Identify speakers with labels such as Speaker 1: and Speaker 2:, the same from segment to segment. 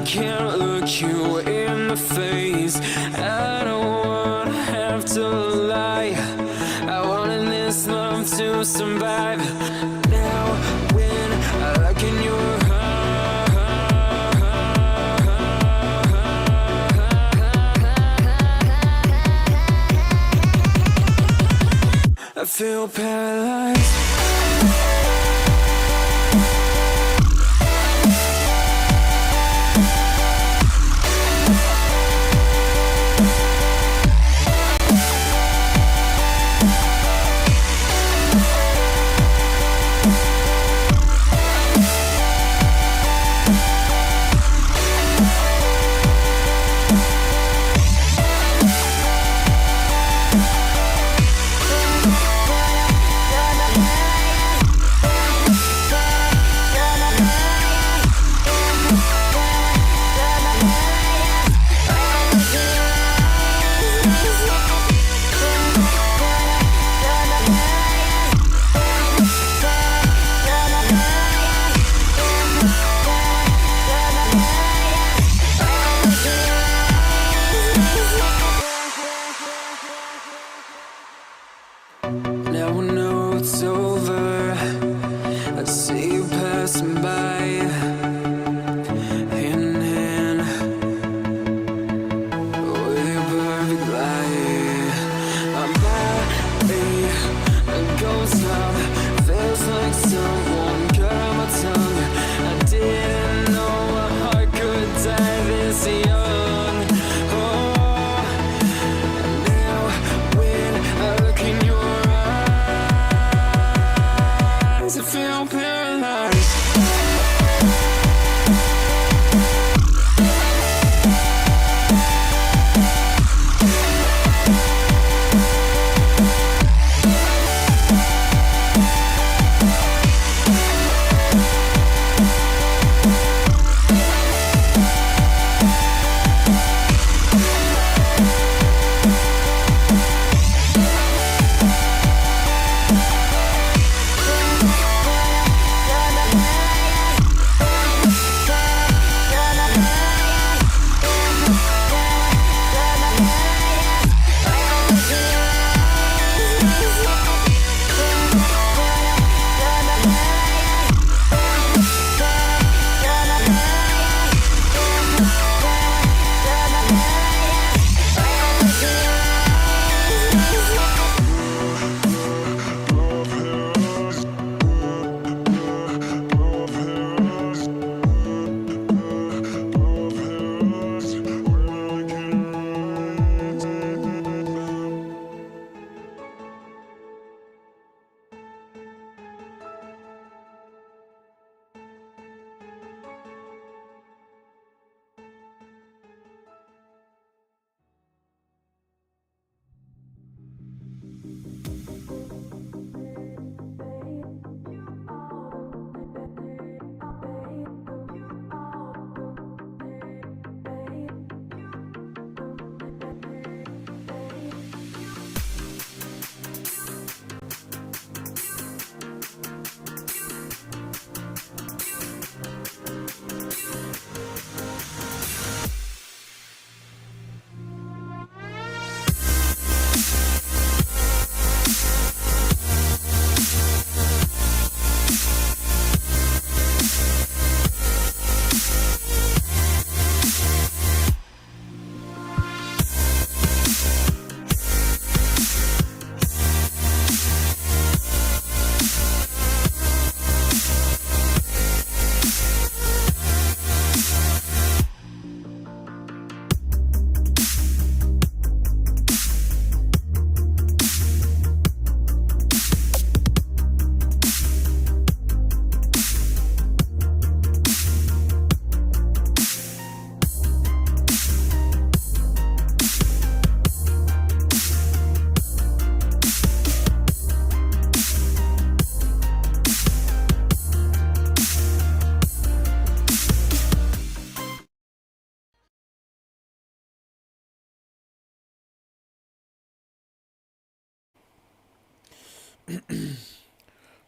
Speaker 1: Can't look you in the face. I don't wanna have to lie. I wanted this love to survive. Now when I look in your eyes, I feel paralyzed.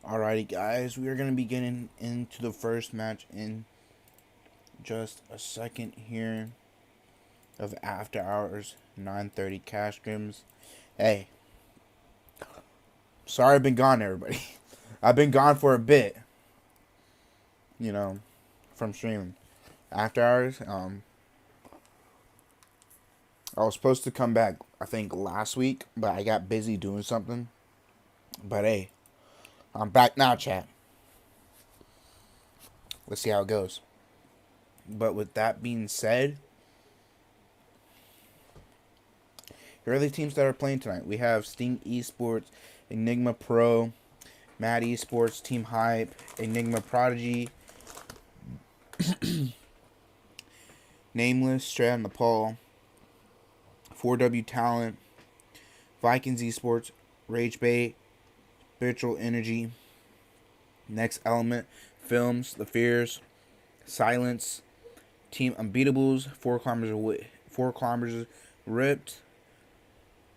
Speaker 2: Alrighty, guys, we are going to be getting into the first match in just a second here of After Hours 9:30 Cash Scrims. Hey, sorry I've been gone, everybody. I've been gone for a bit, you know, from streaming. After Hours, I was supposed to come back, I think, last week, but I got busy doing something. But hey, I'm back now, chat. Let's see how it goes. But with that being said, here are the teams that are playing tonight. We have Team Esports, Enigma Pro, Mad Esports, Team Hype, Enigma Prodigy, Nameless, straight out of Nepal, FourWTalenT, Vikings Esports, Ragebait, Spiritual Energy, Next Element, Films, The Fears, Silence, Team Unbetables, Four Kilometers Ripped,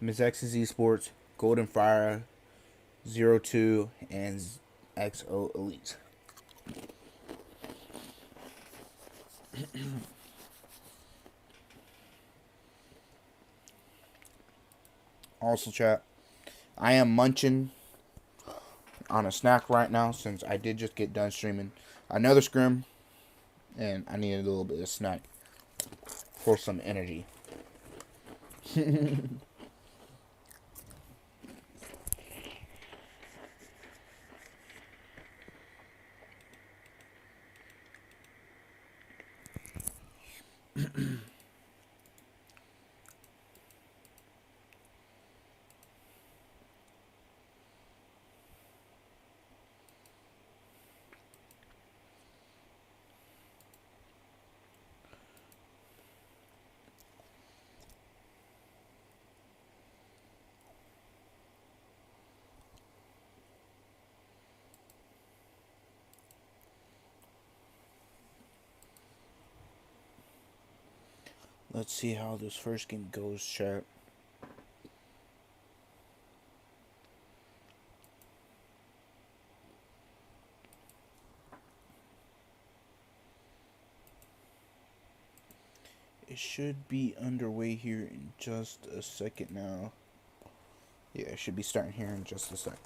Speaker 2: Mezexis Esports, Golden Phyra, 02, and XO Elite. Also, chat, I am munching on a snack right now since I did just get done streaming another scrim, and I needed a little bit of snack for some energy. Let's see how this first game goes, chat. It should be underway here in just a second now. Yeah, it should be starting here in just a sec.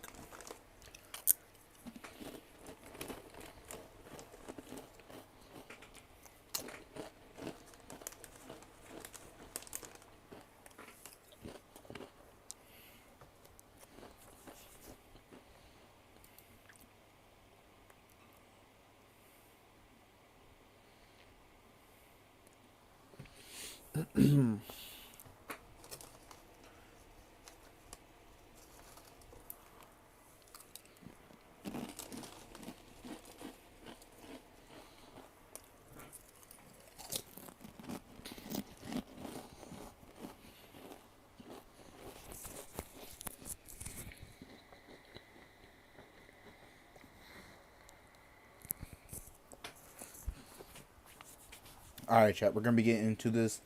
Speaker 2: Alright, chat, we're going to be getting into this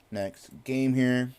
Speaker 2: next game here.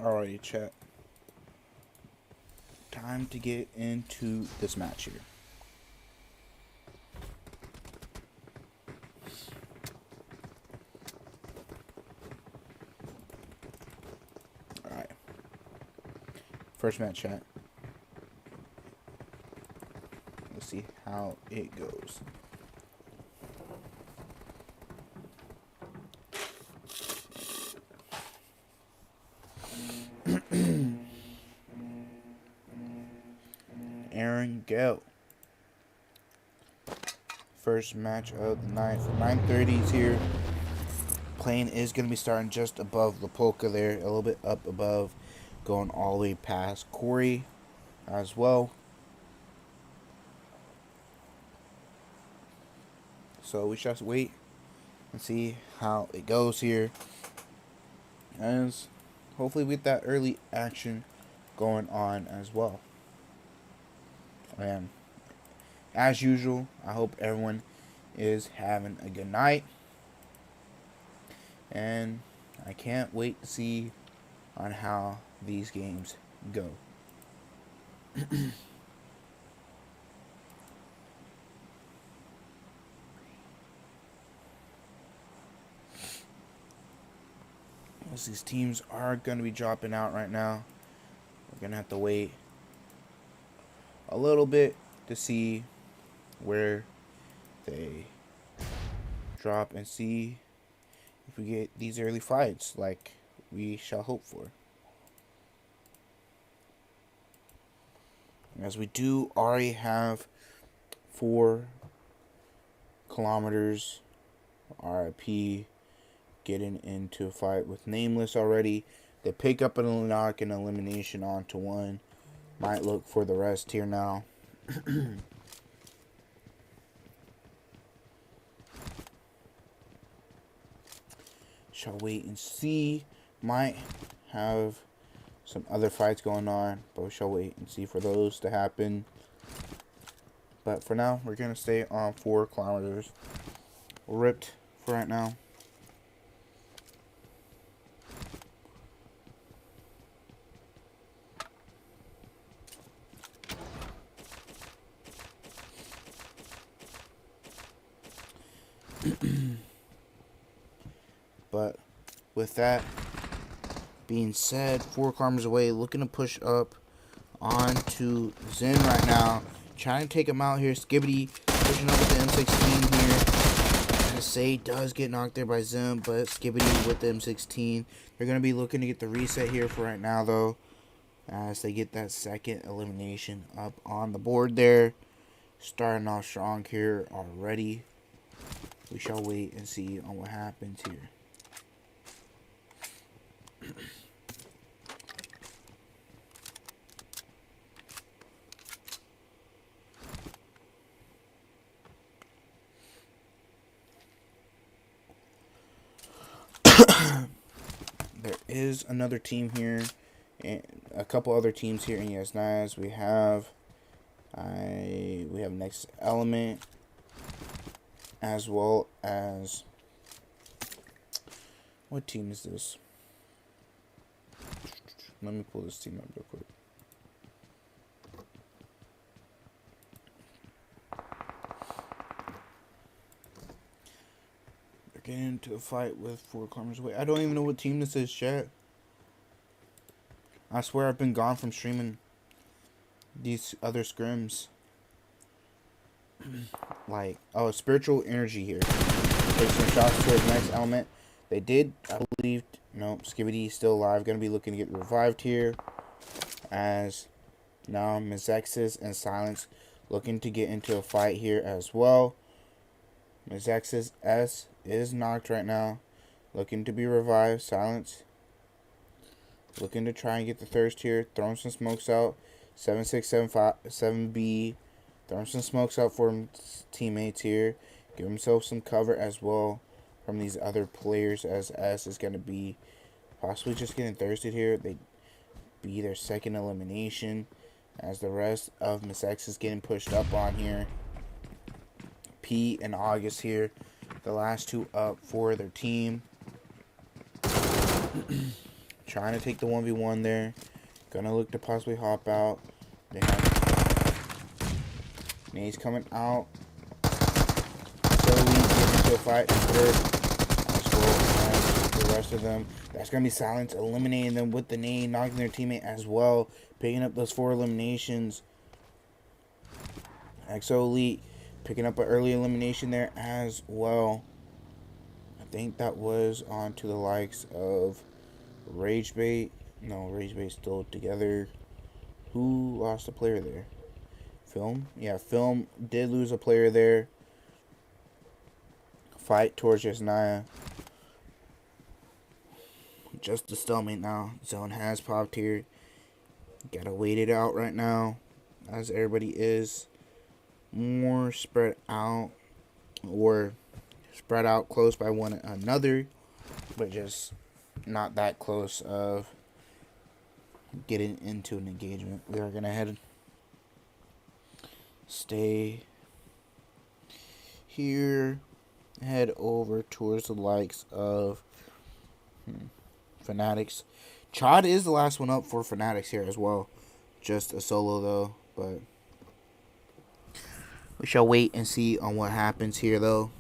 Speaker 2: Alrighty, chat. Time to get into this match here. Alright. First match, chat. Let's see how it goes. go. First match of the night for 9:30s here. Plane is going to be starting just above La Polka there, a little bit up above, going all the way past Corey as well. So we shall wait and see how it goes here, as hopefully we get that early action going on as well. And as usual, I hope everyone is having a good night, and I can't wait to see on how these games go. As these teams are going to be dropping out right now, we're going to have to wait a little bit to see where they drop and see if we get these early fights like we shall hope for. As we do already have 4 kilometers RIP getting into a fight with Nameless already. They pick up an knock and elimination onto one. Might look for the rest here now. Shall wait and see. Might have some other fights going on, but we shall wait and see for those to happen. But for now, we're going to stay on 4 kilometers. Ripped for right now. But with that being said, 4 kilometers away, looking to push up onto Zen right now. Trying to take him out here. Skibbity pushing up with the M16 here. And Say does get knocked there by Zen, but Skibbity with the M16. They're going to be looking to get the reset here for right now, though, as they get that second elimination up on the board there. Starting off strong here already. We shall wait and see on what happens here. There is another team here, and a couple other teams here in ES9s. We have Next Element, as well as, what team is this? Let me pull this team up real quick. They're getting into a fight with 4 kilometers away. I don't even know what team this is, chat. I swear I've been gone from streaming these other scrims. Like, oh, Spiritual Energy here. Take some shots towards Next Element. They did, I believe, no, Skibbity still alive. Going to be looking to get revived here. As now Mezexis and Silence looking to get into a fight here as well. Mezexis S is knocked right now. Looking to be revived. Silence looking to try and get the thirst here. Throwing some smokes out. 7675 7B. Throwing some smokes out for his teammates here. Give himself some cover as well from these other players, as S is going to be possibly just getting thirsted here. They be their second elimination, as the rest of Mezexis is getting pushed up on here. P and August here, the last 2 up for their team. Trying to take the 1v1 there. Gonna look to possibly hop out. They have Nays coming out. So we get into a fight third, as well as the rest of them. That's gonna be Silence eliminating them with the nade, knocking their teammate as well, picking up those 4 eliminations. XO Elite picking up an early elimination there as well. I think that was on to the likes of Ragebait. No, Ragebait's still together. Who lost a player there? Film. Yeah, Film did lose a player there. Fight towards Jasnaya. Just a stalemate now. Zone has popped here. Gotta wait it out right now, as everybody is more spread out, or spread out close by one another, but just not that close of getting into an engagement. We are gonna stay here, head over towards the likes of Fanatics. Chad is the last one up for Fanatics here as well. Just a solo though, but we shall wait and see on what happens here though.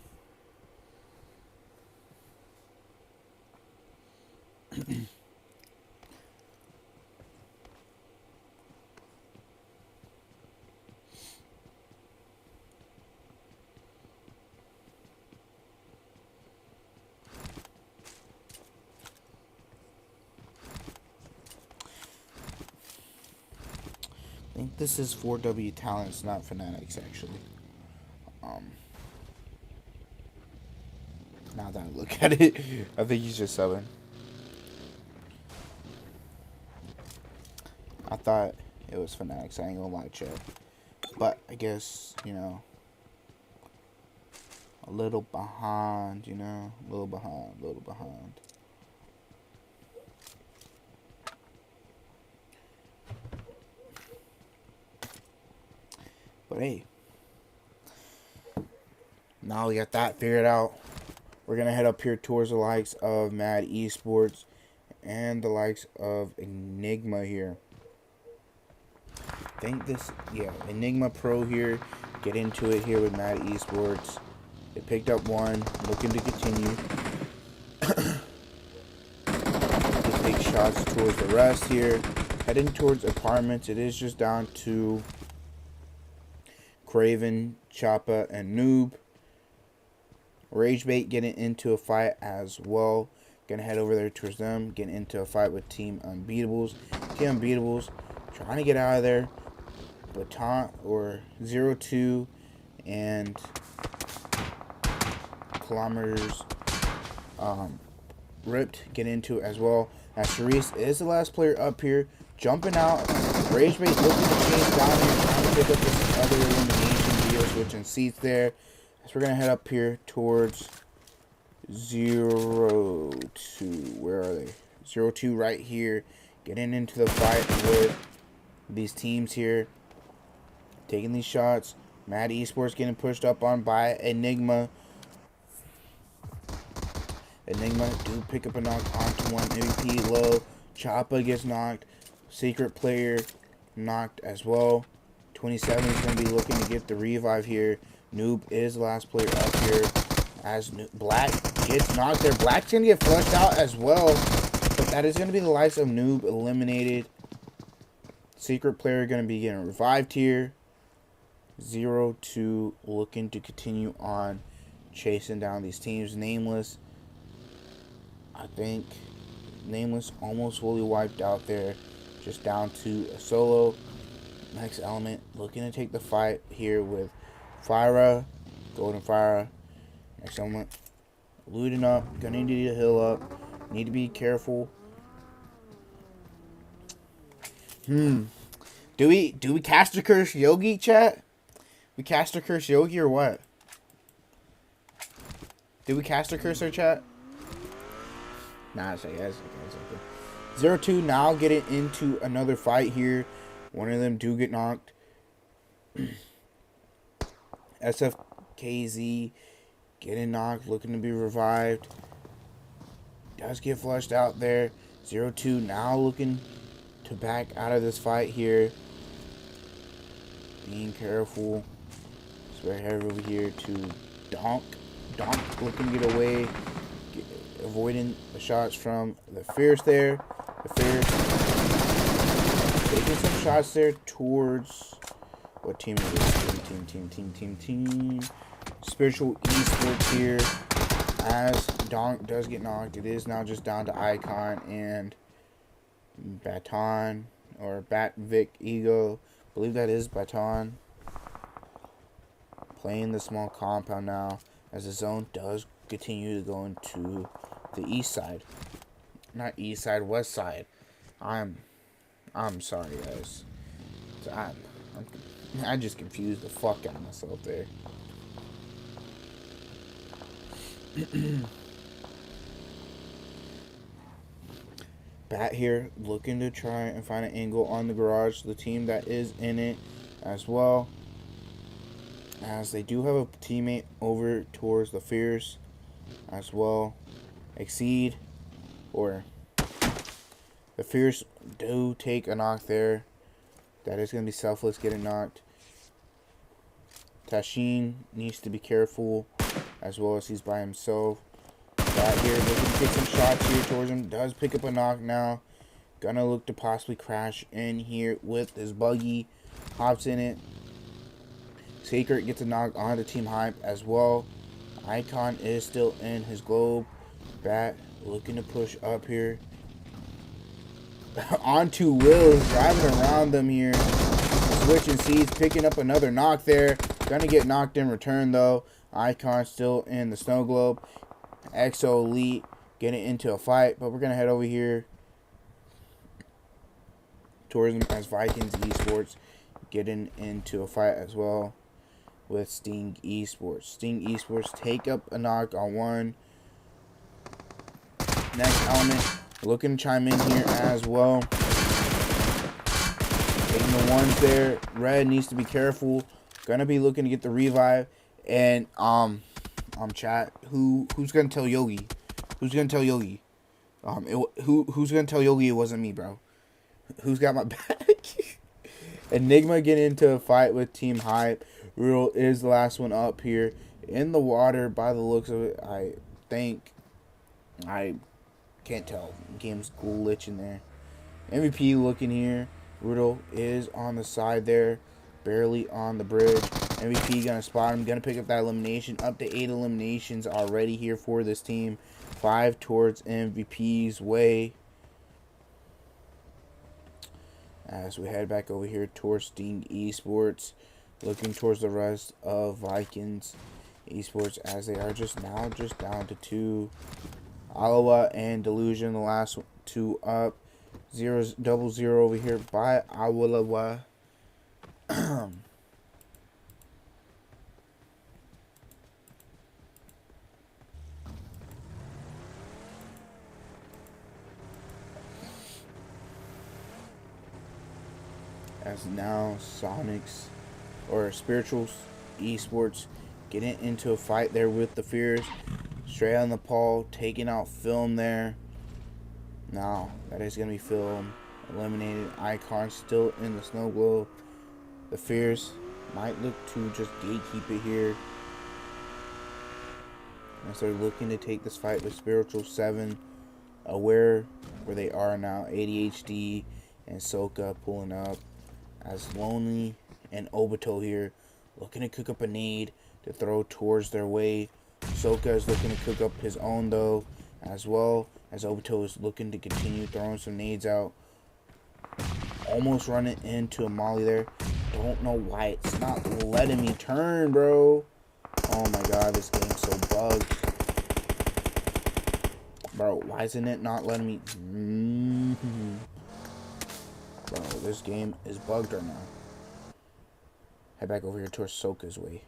Speaker 2: I think this is 4W not Fanatics actually. Now that I look at it, I think he's just subbing. I thought it was Fanatics, I ain't gonna lie, chat. But I guess, you know, a little behind, you know, a little behind. But hey, now we got that figured out. We're going to head up here towards the likes of Mezexis Esports and the likes of Enigma here. I think this, yeah, Enigma Pro here. Get into it here with Mezexis Esports. They picked up one, looking to continue. To take shots towards the rest here. Heading towards apartments. It is just down to Craven, Choppa, and Noob. Ragebait getting into a fight as well. Gonna head over there towards them. Getting into a fight with Team Unbetables. Team Unbetables trying to get out of there. Baton or 0-2 and kilometers ripped. Get into it as well. As Sharice is the last player up here. Jumping out. Ragebait looking to change down here. Trying to pick up this other elimination video. Switching seats there. So we're going to head up here towards 0-2. Where are they? 0-2 right here. Getting into the fight with these teams here. Taking these shots. Mezexis Esports getting pushed up on by Enigma. Enigma do pick up a knock onto one. MVP low. Choppa gets knocked. Secret player knocked as well. 27 is going to be looking to get the revive here. Noob is the last player up here. As Black gets knocked there. Black's going to get flushed out as well. But that is going to be the likes of Noob eliminated. Secret player going to be getting revived here. 0-2 looking to continue on chasing down these teams. Nameless. I think Nameless almost fully wiped out there. Just down to a solo. Next element looking to take the fight here with Phyra, Golden Phyra. Next element looting up, gonna need to heal up. Need to be careful. Do we caster curse Yogi, chat? We caster curse Yogi or what? Did we caster curse her, chat? Nah, say yes. 0-2 now getting into another fight here. One of them do get knocked. SFKZ getting knocked, looking to be revived. Does get flushed out there. 0-2 now looking to back out of this fight here. Being careful. So we're headed over here to Donk. Donk looking to get away. Avoiding the shots from the Fierce there. The Fierce taking some shots there towards, what team is this? Team. Spiritual Esports here. As Donk does get knocked, it is now just down to Icon and Baton or Bat Vic Ego. I believe that is Baton. playing the small compound now, as the zone does continue to go into the east side. Not east side, west side. I'm sorry, guys. I just confused the fuck out of myself there. Bat here, looking to try and find an angle on the garage. The team that is in it as well, as they do have a teammate over towards the Fierce as well. Exceed, or the Fierce do take a knock there. That is going to be Selfless getting knocked. Tashin needs to be careful, as well as he's by himself. Bat here looking to get some shots here towards him. Does pick up a knock now. Gonna look to possibly crash in here with his buggy. Hops in it. Sacred gets a knock onto Team Hype as well. Icon is still in his globe. Bat looking to push up here. Onto Wills, driving around them here. Switching seats, picking up another knock there. Gonna get knocked in return though. Icon still in the snow globe. Exo Elite getting into a fight, but we're gonna head over here towards them as Vikings Esports getting into a fight as well with Sting Esports. Sting Esports take up a knock on one. Next element looking to chime in here as well. Taking the ones there. Red needs to be careful. Gonna be looking to get the revive. And chat, who's gonna tell Yogi? Who's gonna tell Yogi? Who's gonna tell Yogi it wasn't me, bro? Who's got my back? Enigma getting into a fight with Team Hype. Real is the last one up here in the water by the looks of it. I think I can't tell. Game's glitching there. MVP looking here. Riddle is on the side there, barely on the bridge. MVP gonna spot him, gonna pick up that elimination. Up to 8 eliminations already here for this team. 5 towards MVP's way. As we head back over here towards Sting Esports, looking towards the rest of Vikings Esports, as they are just down to 2. Outta and Delusion, the last 2 up. 0-0 over here by Outta. As now Sonics or Spirituals Esports getting into a fight there with the Fears. Straight out of Nepal, taking out Film there. Now that is gonna be Film eliminated. Icon still in the snow globe. The Fears might look to just gatekeep it here, as they're looking to take this fight with Spiritual 7. Aware where they are now. ADHD and Soka pulling up. As Lonely and Obito here looking to cook up a nade to throw towards their way. Soka is looking to cook up his own though, as well as Obito is looking to continue throwing some nades out. Almost running into a molly there. Don't know why it's not letting me turn, bro. Oh my god, this game's so bugged. Bro, why isn't it not letting me... Bro, this game is bugged right now. Head back over here towards Soka's way.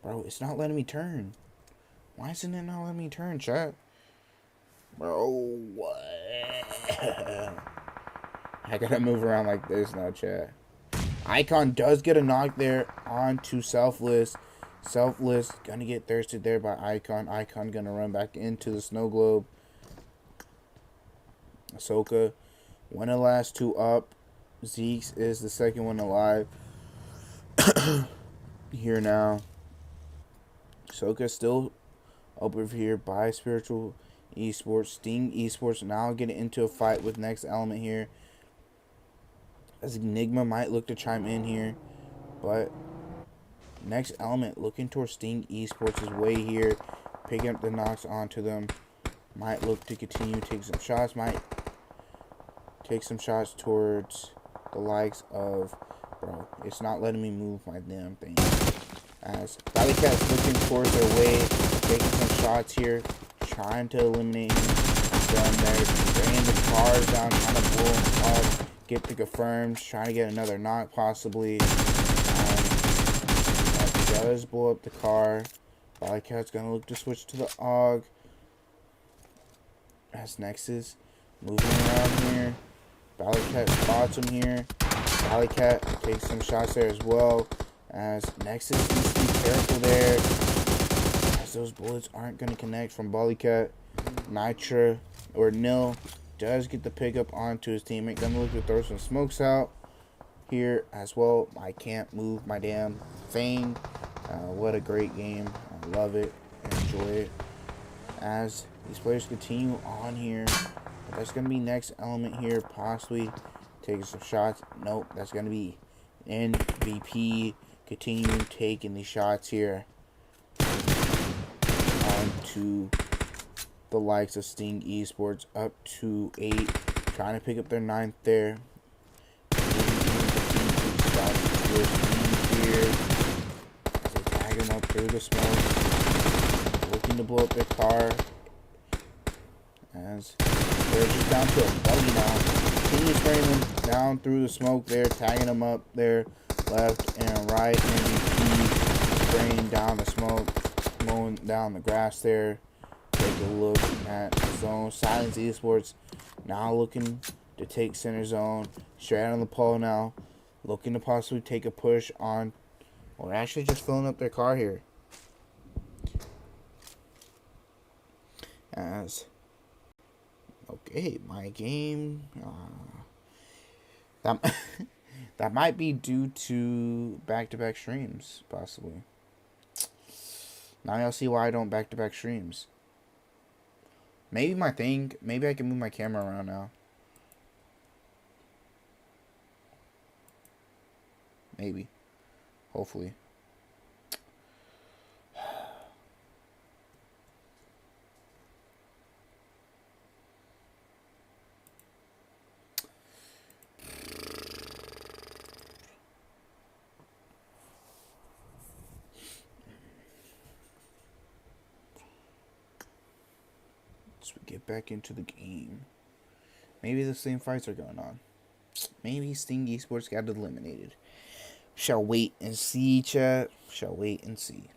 Speaker 2: Bro, it's not letting me turn. Why isn't it not letting me turn, chat? Bro, what? I gotta move around like this now, chat. Icon does get a knock there onto Selfless. Selfless gonna get thirsted there by Icon. Icon gonna run back into the snow globe. Ahsoka, one of the last 2 up. Zeke's is the second one alive. Here now. Ahsoka still over here by Spiritual Esports. Sting Esports now getting into a fight with next element here, as Enigma might look to chime in here, but next element looking towards Sting Esports' way here, picking up the knocks onto them. Might look to continue take some shots. Might take some shots towards the likes of... Bro, it's not letting me move my damn thing. As Valleycat's looking towards their way, taking some shots here, trying to eliminate him. Down there, bringing the cars down, trying to blow him up, get the confirms, trying to get another knock possibly. That does blow up the car. Valleycat's gonna look to switch to the AUG. As Nexus moving around here. Valleycat spots him here. Valleycat takes some shots there as well. As Nexus needs to be careful there. As those bullets aren't going to connect from Valleycat. Nitra or Nil does get the pickup onto his teammate. Gonna look to throw some smokes out here as well. I can't move my damn thing. What a great game. I love it. Enjoy it. As these players continue on here. But that's going to be next element here. Possibly taking some shots. Nope. That's going to be MVP. Continuing taking these shots here. On to the likes of Sting Esports. Up to 8. Trying to pick up their 9th there. Here. As they tag him up through the smoke. Looking to blow up their car. As they're just down to a buggy now. Continue spraying them down through the smoke there. Tagging them up there. Left and right. MVP spraying down the smoke. Mowing down the grass there. Take a look at zone. Silence Esports now looking to take center zone. Straight on the pole now. Looking to possibly take a push on. Or actually just filling up their car here. As okay, my game that that might be due to back-to-back streams, possibly. Now y'all see why I don't back-to-back streams. Maybe my thing. Maybe I can move my camera around now. Maybe. Hopefully. So we get back into the game. Maybe the same fights are going on. Maybe Sting Esports got eliminated. Shall wait and see, chat. Shall wait and see.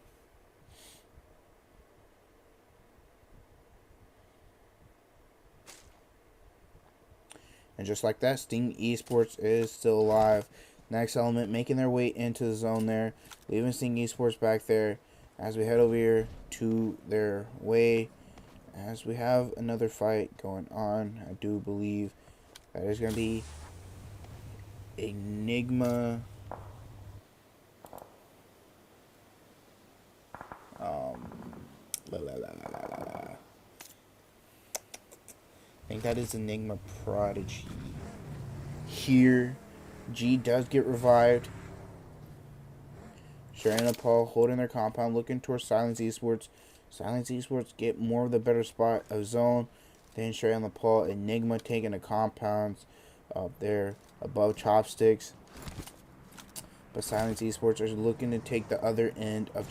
Speaker 2: And just like that, Sting Esports is still alive. Next element making their way into the zone there. Leaving Sting Esports back there. As we head over here to their way. As we have another fight going on. I do believe that is going to be Enigma. I think that is Enigma Prodigy. Here, G does get revived. Sharing Nepal holding their compound, looking towards Silence Esports. Silence Esports get more of the better spot of zone. Then Sharing Nepal, Enigma taking the compounds up there above Chopsticks. But Silence Esports are looking to take the other end of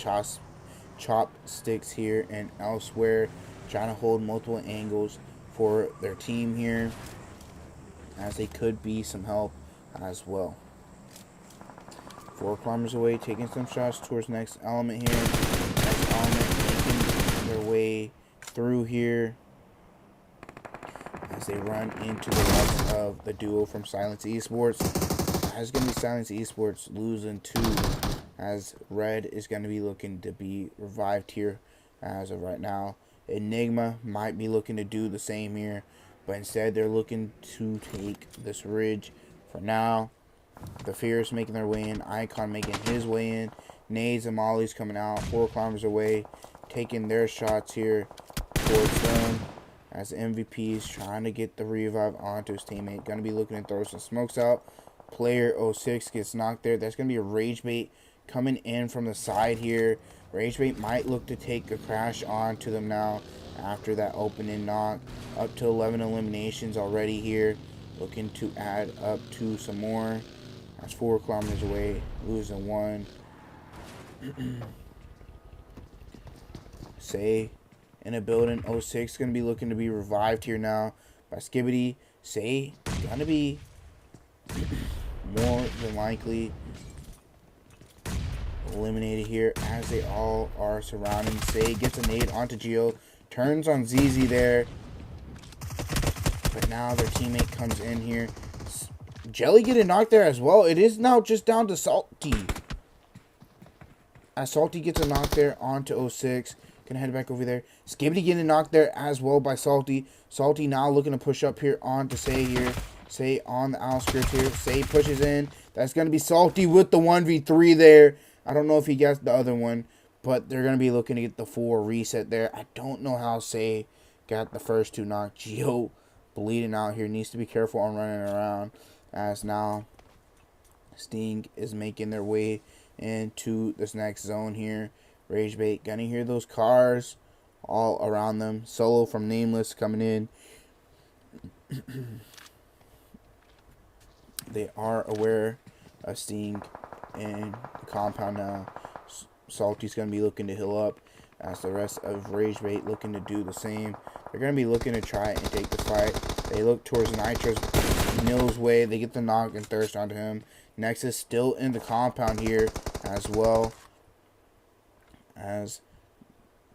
Speaker 2: Chopsticks here and elsewhere. Trying to hold multiple angles for their team here, as they could be some help as well. 4 kilometers away, taking some shots towards next element here. Next element making their way through here as they run into the likes of the duo from Silence Esports. That's going to be Silence Esports losing 2, as Red is going to be looking to be revived here as of right now. Enigma might be looking to do the same here, but instead they're looking to take this ridge for now. The Fierce making their way in, Icon making his way in, Nades and Molly's coming out 4 kilometers away, taking their shots here towards them, as the MVP is trying to get the revive onto his teammate. Gonna be looking to throw some smokes out. Player 06 gets knocked there. That's gonna be a Ragebait coming in from the side here. Ragebait might look to take a crash onto them now after that opening knock. Up to 11 eliminations already here. Looking to add up to some more. That's 4 kilometers away. Losing 1. Say in a building. 06 going to be looking to be revived here now by Skibidi. Say going to be more than likely eliminated here as they all are surrounding. Say gets a nade onto Geo. Turns on ZZ there. But now their teammate comes in here. Jelly getting knocked there as well. It is now just down to Salty. As Salty gets a knock there onto 06. Gonna head back over there. Skibidi getting knocked there as well by Salty. Salty now looking to push up here onto Say here. Say on the outskirts here. Say pushes in. That's gonna be Salty with the 1v3 there. I don't know if he gets the other one, but they're gonna be looking to get the 4 reset there. I don't know how Say got the first 2 knocked. Geo bleeding out here. Needs to be careful on running around. As now Sting is making their way into this next zone here. Ragebait gonna hear those cars all around them. Solo from Nameless coming in. They are aware of Sting in the compound now. Salty's gonna be looking to heal up as the rest of Ragebait looking to do the same. They're gonna be looking to try and take the fight. They look towards Nitro's Nils way. They get the knock and thirst onto him. Nexus still in the compound here as well. As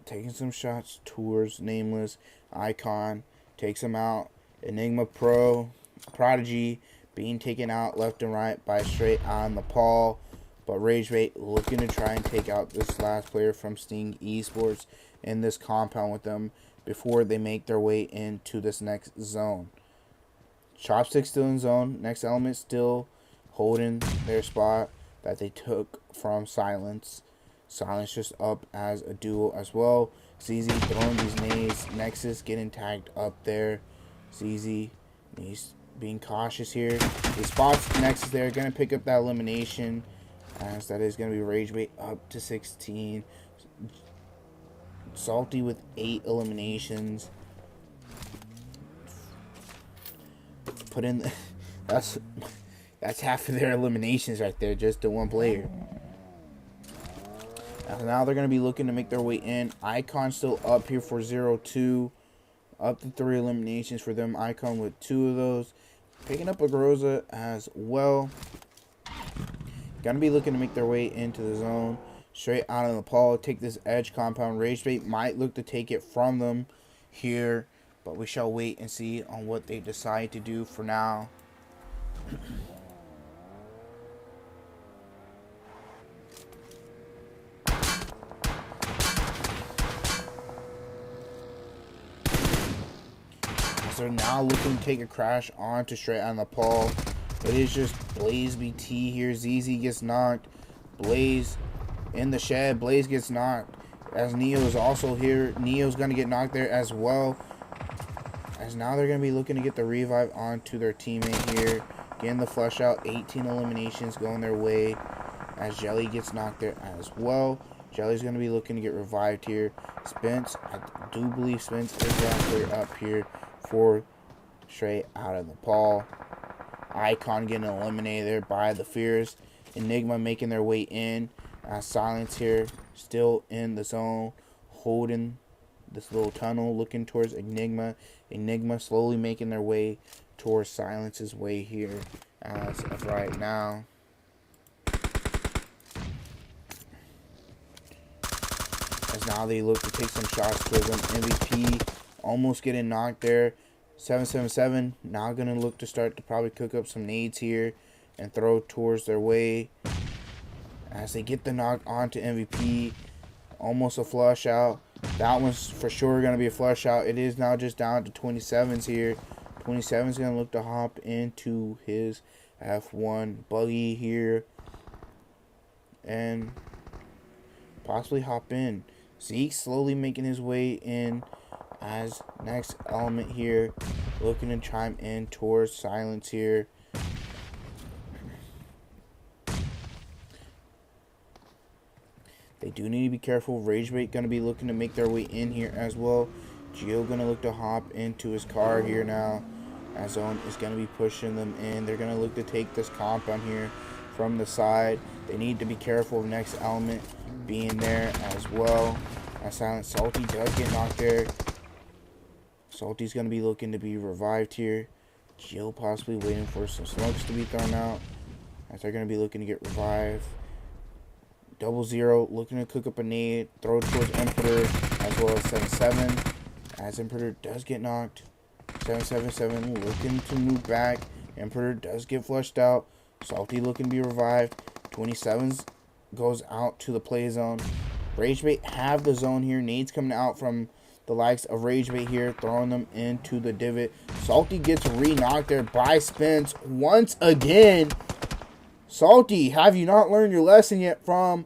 Speaker 2: taking some shots towards Nameless. Icon takes him out. Enigma Pro, Prodigy being taken out left and right by straight on Nepal. But Ragebait looking to try and take out this last player from Team Esports in this compound with them before they make their way into this next zone. Chopstick still in zone. Next element still holding their spot that they took from Silence. Silence just up as a duo as well. ZZ throwing these nades. Nexus getting tagged up there. ZZ, he's being cautious here. He spots Nexus there. Going to pick up that elimination. As that is going to be Ragebait up to 16. Salty with 8 eliminations. Put in the, that's half of their eliminations right there, just to 1 player. Now they're going to be looking to make their way in. Icon still up here for 0-2. Up to 3 eliminations for them. Icon with 2 of those. Picking up a Groza as well. Going to be looking to make their way into the zone. Straight out of Nepal. Take this edge compound. Ragebait might look to take it from them here. But we shall wait and see on what they decide to do for now. They're now looking to take a crash onto straight on Nepal. It is just Blaze BT here. ZZ gets knocked. Blaze in the shed. Blaze gets knocked. As Neo is also here. Neo's going to get knocked there as well. As now they're going to be looking to get the revive onto their teammate here. Getting the flush out. 18 eliminations going their way. As Jelly gets knocked there as well. Jelly's going to be looking to get revived here. Spence, I do believe Spence is going to clear up here for straight out of Nepal. Icon getting eliminated there by the Fears. Enigma making their way in. Silence here, still in the zone, holding this little tunnel, looking towards Enigma. Enigma slowly making their way towards Silence's way here as of right now. As now they look to take some shots towards them. MVP almost getting knocked there. 777 now going to look to start to probably cook up some nades here and throw towards their way. As they get the knock onto MVP. Almost a flush out. That one's for sure going to be a flush out. It is now just down to 27s here. 27's going to look to hop into his F1 buggy here. And possibly hop in. Zeke slowly making his way in as next element here. Looking to chime in towards Silence here. They do need to be careful. Ragebait going to be looking to make their way in here as well. Geo going to look to hop into his car here now. As Zohnny is going to be pushing them in. They're going to look to take this compound here from the side. They need to be careful of next element. being there as well. As Silent Salty does get knocked there. Salty's going to be looking to be revived here. Jill possibly waiting for some smokes to be thrown out, as they're going to be looking to get revived. 00 looking to cook up a nade, throw it towards Emperor, as well as 77. As Emperor does get knocked. 777 looking to move back. Emperor does get flushed out. Salty looking to be revived. 27s goes out to the play zone. Ragebait have the zone here. Nades coming out from the likes of Ragebait here, throwing them into the divot. Salty gets re-knocked there by Spence once again. Salty, have you not learned your lesson yet from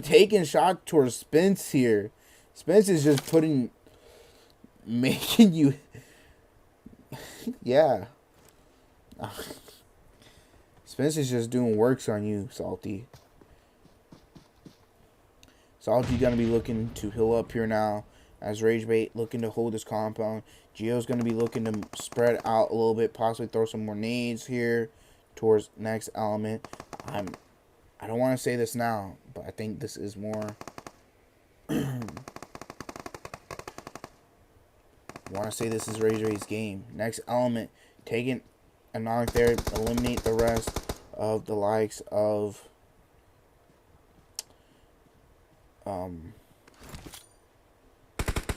Speaker 2: taking shots towards Spence here? Spence is just making you, yeah. Spence is just doing works on you, Salty. Salty gonna be looking to heal up here now, as Ragebait looking to hold his compound. Geo's going to be looking to spread out a little bit, possibly throw some more nades here towards next element. I don't want to say this now, but I think this is more... I want to say this is Ragebait's game. Next element, taking a knock there, eliminate the rest of the likes of...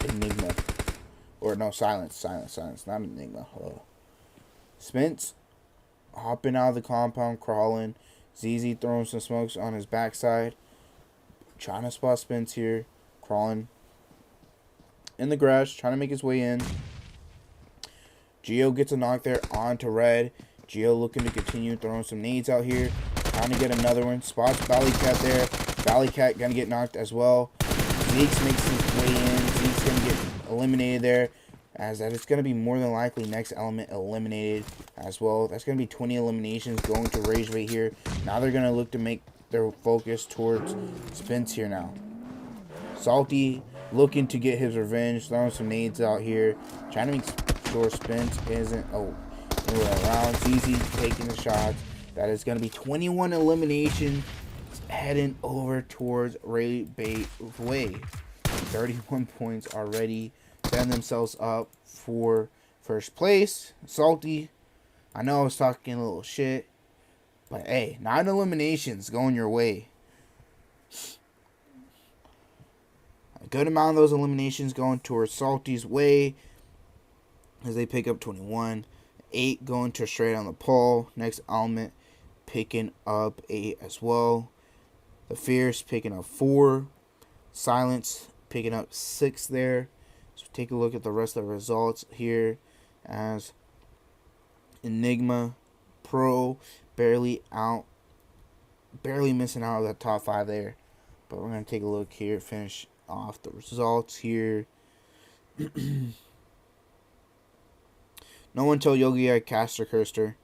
Speaker 2: Enigma. Or no, Silence, not Enigma. Spence hopping out of the compound, crawling. ZZ throwing some smokes on his backside. Trying to spot Spence here. Crawling in the grass, trying to make his way in. Geo gets a knock there onto Red. Geo looking to continue throwing some nades out here. Trying to get another one. Spots Valleycat there. Valleycat gonna get knocked as well. Zeke's makes his way in. Zeke's gonna get eliminated there, as that it's gonna be more than likely next element eliminated as well. That's gonna be 20 eliminations going to Ragebait here. Now they're gonna look to make their focus towards Spence here now. Salty looking to get his revenge, throwing some nades out here, trying to make sure Spence isn't around. ZZ taking the shots. That is gonna be 21 eliminations heading over towards Ragebait way. 31 points already, setting themselves up for first place. Salty, I know I was talking a little shit, but hey, 9 eliminations going your way. A good amount of those eliminations going towards Salty's way, as they pick up 21. 8 going to straight on the pole. Next element picking up 8 as well. The Fierce picking up 4. Silence picking up 6 there. So take a look at the rest of the results here, as Enigma Pro barely missing out of that top 5 there. But we're going to take a look here, finish off the results here. No one told Yogi I cast or cursed her.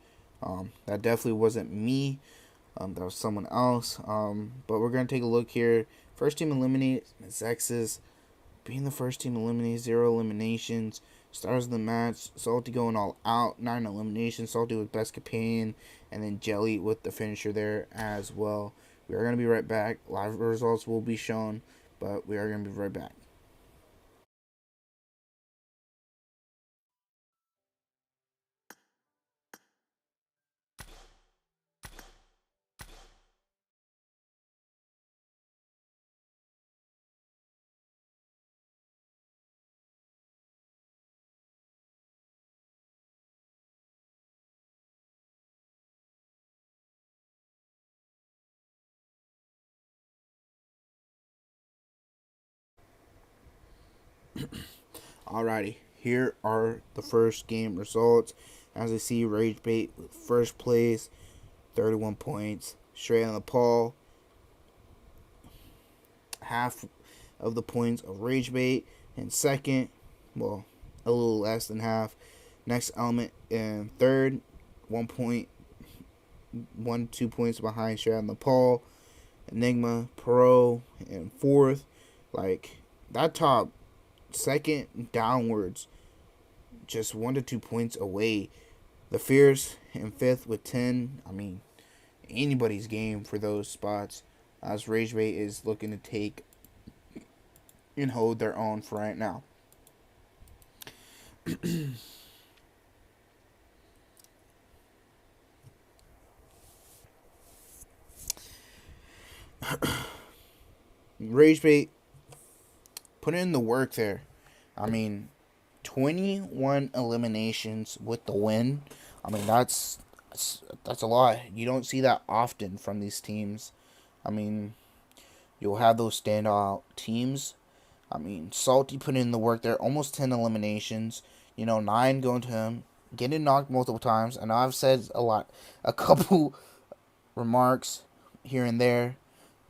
Speaker 2: That definitely wasn't me. That was someone else. But we're going to take a look here. First team eliminated, Mezexis being the first team eliminated, 0 eliminations. Stars of the match, Salty going all out, 9 eliminations. Salty with best companion, and then Jelly with the finisher there as well. We are going to be right back. Live results will be shown, but we are going to be right back. Alrighty, here are the first game results. As I see, Ragebait with first place, 31 points, straight on the pole. Half of the points of Ragebait. In second, well, a little less than half. Next element in third, 1 point, 2 points behind, straight on the pole. Enigma Pro in fourth. Like, that top second downwards, just 1 to 2 points away. The Fierce in fifth with 10. I mean, anybody's game for those spots. as Ragebait is looking to take and hold their own for right now. Ragebait put in the work there. I mean, 21 eliminations with the win. I mean, that's a lot. You don't see that often from these teams. I mean, you'll have those standout teams. I mean, Salty put in the work there. Almost 10 eliminations. 9 going to him. Getting knocked multiple times. I know I've said a couple remarks here and there.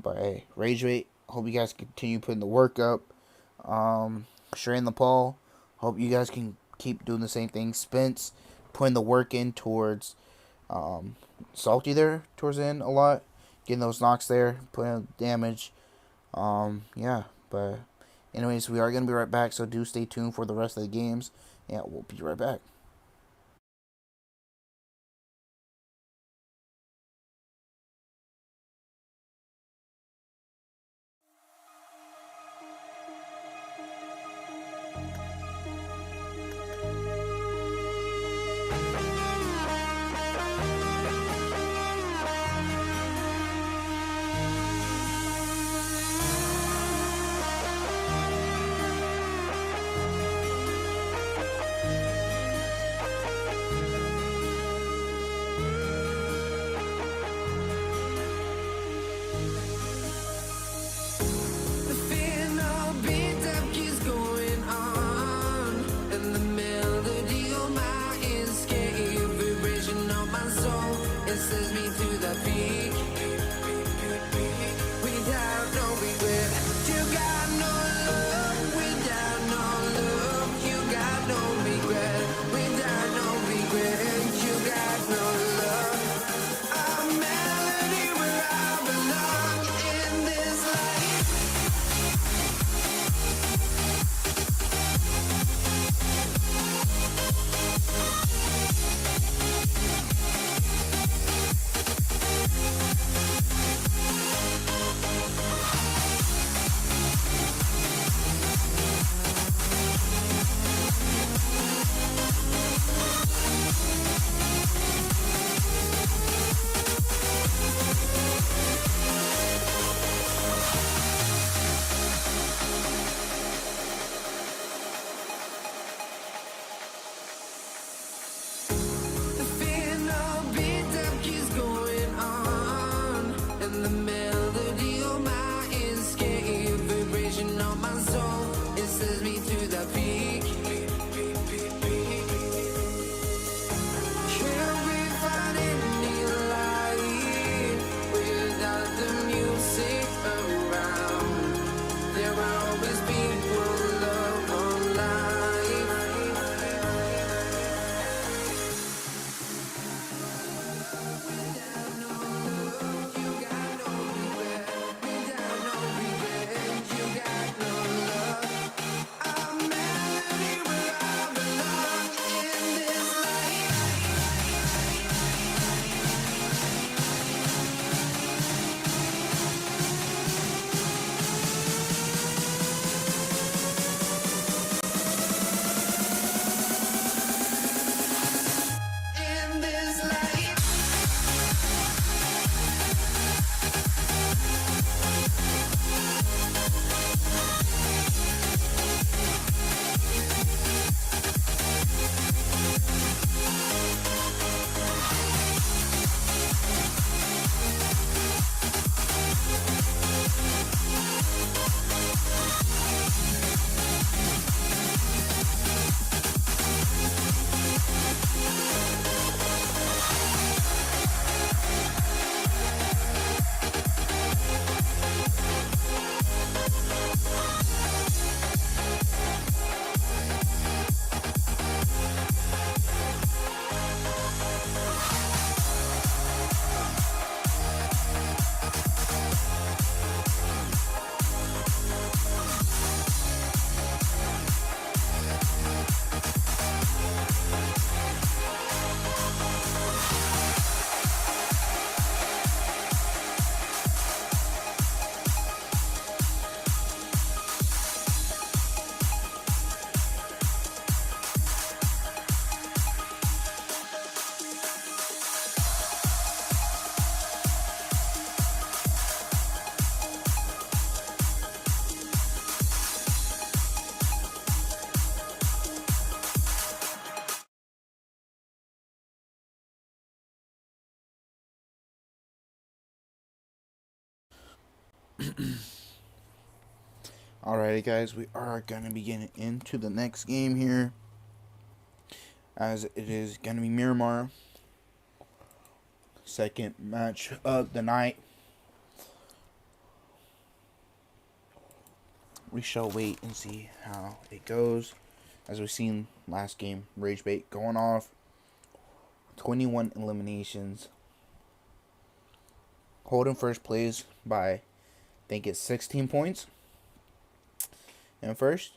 Speaker 2: But hey, Ragebait, hope you guys continue putting the work up. Nepal, hope you guys can keep doing the same thing. Spence, putting the work in towards Salty there towards the end a lot. Getting those knocks there, putting damage. Yeah, but anyways, we are going to be right back, so do stay tuned for the rest of the games. Yeah, we'll be right back. Alrighty, guys, we are going to be getting into the next game here, as it is going to be Miramar. Second match of the night. We shall wait and see how it goes. As we've seen last game, Ragebait going off. 21 eliminations. Holding first place by, I think it's 16 points. In first.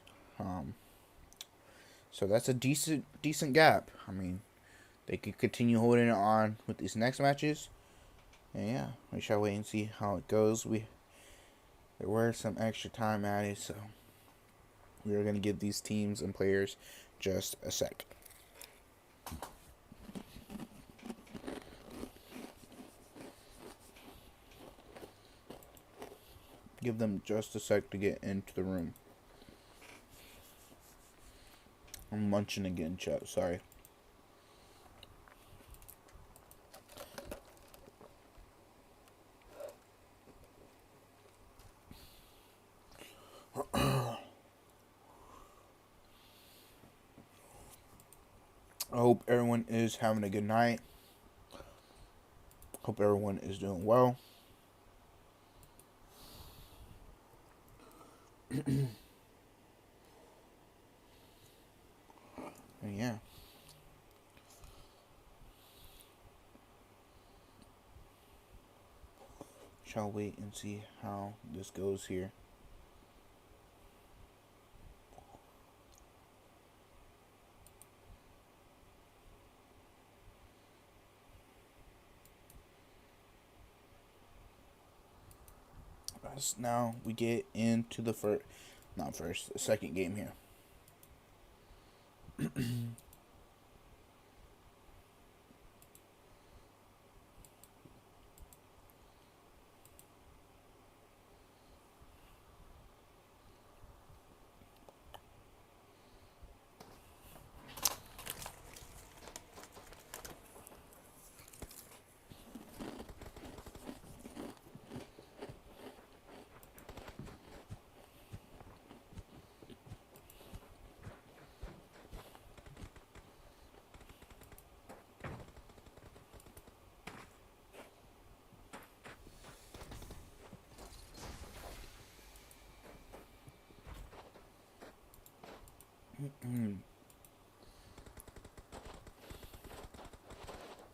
Speaker 2: So that's a decent gap. I mean, they could continue holding it on with these next matches. And yeah, we shall wait and see how it goes. There were some extra time added, so we are going to give these teams and players just a sec. Give them just a sec to get into the room. I'm munching again, chat. Sorry. I hope everyone is having a good night. Hope everyone is doing well. And yeah. Shall wait and see how this goes here. Now we get into the second game here.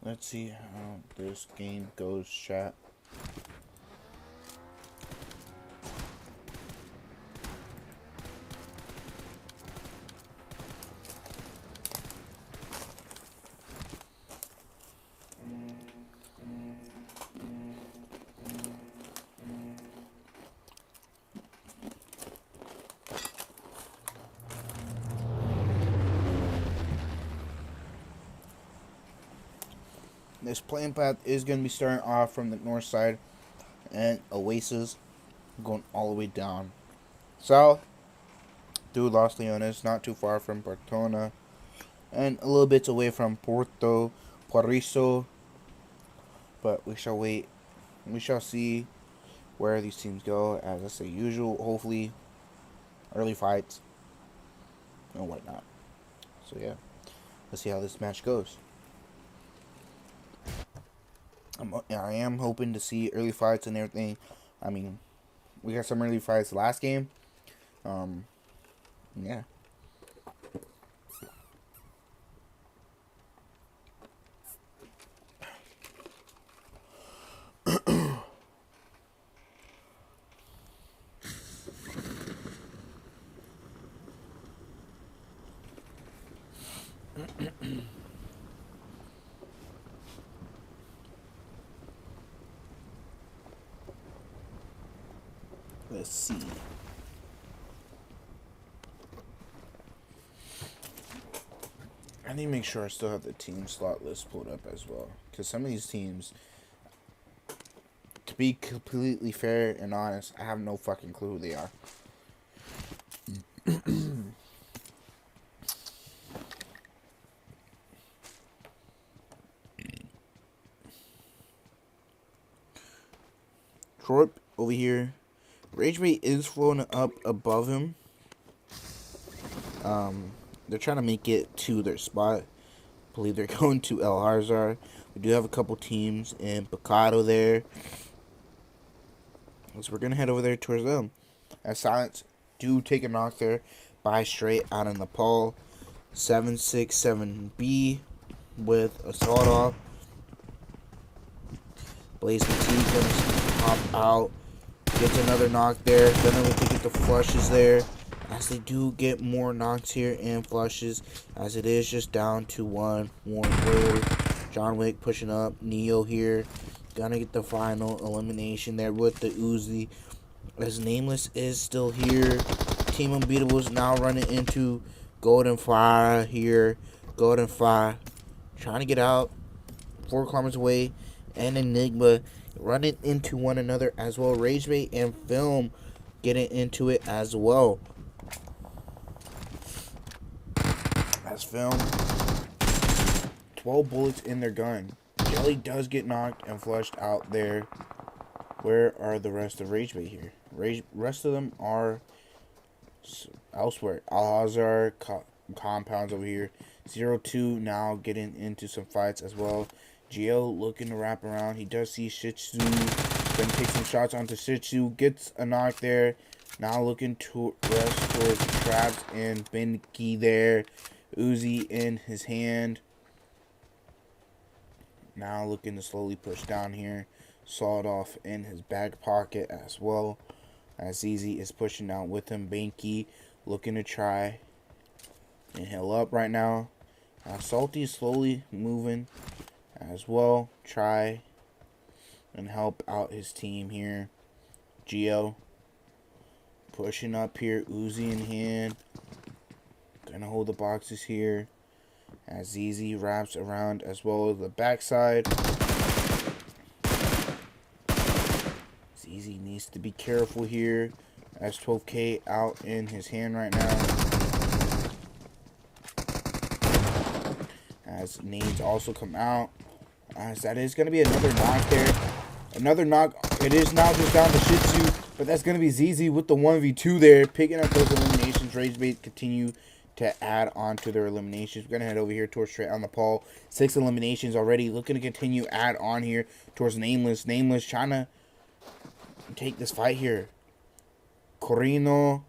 Speaker 2: Let's see how this game goes, chat. This playing path is going to be starting off from the north side and Oasis, going all the way down south through Los Leones, not too far from Bartona, and a little bit away from Puerto Paraiso. But we shall wait. We shall see where these teams go. As I say, usual, hopefully early fights and whatnot. So yeah, let's see how this match goes. I am hoping to see early fights and everything. I mean, we got some early fights last game. Yeah. Let's see. I need to make sure I still have the team slot list pulled up as well. Because some of these teams, to be completely fair and honest, I have no fucking clue who they are. Troy over here Ragebait is floating up above him. They're trying to make it to their spot. I believe they're going to El Harzar. We do have a couple teams in Picado there. So we're going to head over there towards them. As Silence do take a knock there by straight out of Nepal. 767B with a sawed off. Blaze the T gonna pop out. Gets another knock there. Gonna look to get the flushes there. As they do get more knocks here and flushes. As it is just down to one more player. John Wick pushing up. Neo here. Gonna get the final elimination there with the Uzi. As Nameless is still here. Team Unbetables now running into Golden Phyra here. Golden Phyra trying to get out. 4 kilometers away. And Enigma running into one another as well. Ragebait and Film getting into it as well. As Film, 12 bullets in their gun. Jelly does get knocked and flushed out there. Where are the rest of Ragebait here? Rest of them are elsewhere. Al-Hazar compounds over here. 0-2 now getting into some fights as well. Geo looking to wrap around. He does see Shitsu. Gonna take some shots onto Shitsu. Gets a knock there. Now looking to rest towards Traps and Benki there. Uzi in his hand. Now looking to slowly push down here. Sawed off in his back pocket as well. As ZZ is pushing down with him. Benki looking to try and heal up right now. Salty is slowly moving as well. Try and help out his team here. Geo pushing up here. Uzi in hand. Gonna hold the boxes here. As ZZ wraps around as well as the backside. ZZ needs to be careful here. As 12K out in his hand right now. As nades also come out. As that is going to be another knock there. Another knock. It is now just down to Shitsu. But that's going to be ZZ with the 1v2 there. Picking up those eliminations. Ragebait continue to add on to their eliminations. We're going to head over here towards straight on Nepal. 6 eliminations already. Looking to continue add on here towards Nameless. Nameless trying to take this fight here. Corino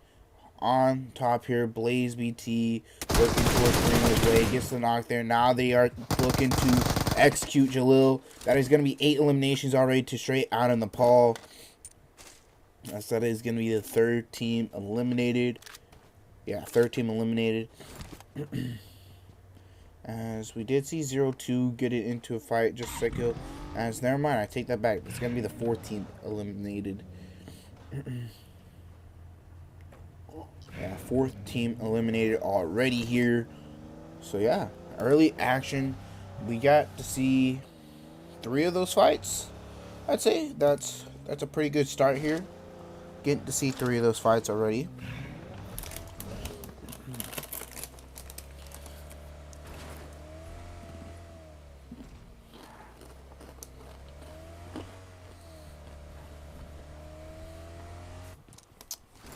Speaker 2: on top here. Blaze BT working towards Corino's way. Gets the knock there. Now they are looking to execute Jalil. That is going to be 8 eliminations already to straight out of Nepal. That is going to be the 3rd team eliminated. Yeah, 3rd team eliminated. As we did see 0-2 get it into a fight just a second. As never mind, I take that back. It's going to be the 4th team eliminated. Yeah, 4th team eliminated already here. So yeah, early action. We got to see 3 of those fights. I'd say that's a pretty good start here. Getting to see 3 of those fights already.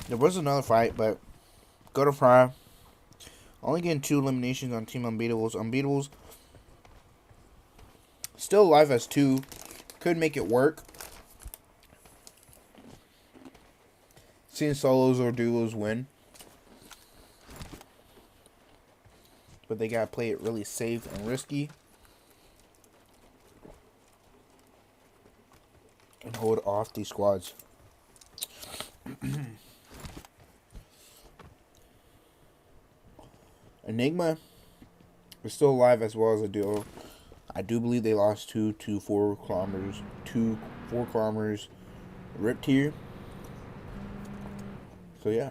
Speaker 2: There was another fight, but Golden Phyra only getting 2 eliminations on Team Unbetables. Unbetables still alive as 2. Could make it work. Seeing solos or duos win. But they gotta play it really safe and risky. And hold off these squads. Enigma is still alive as well as a duo. I do believe they lost 2 to 4 kilometers. 2 4 kilometers ripped here. So yeah.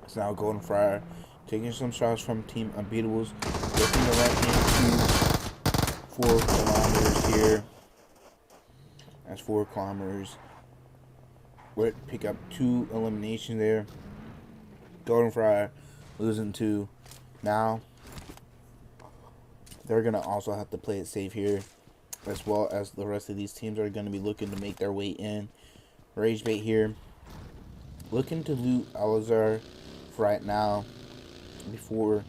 Speaker 2: It's now Golden Phyra taking some shots from Team Unbetables. Looking to run into 4 kilometers here. That's 4 kilometers. Would pick up 2 eliminations there. Golden Phyra losing 2. Now they're going to also have to play it safe here, as well as the rest of these teams are going to be looking to make their way in. Ragebait here, looking to loot Alizar for right now before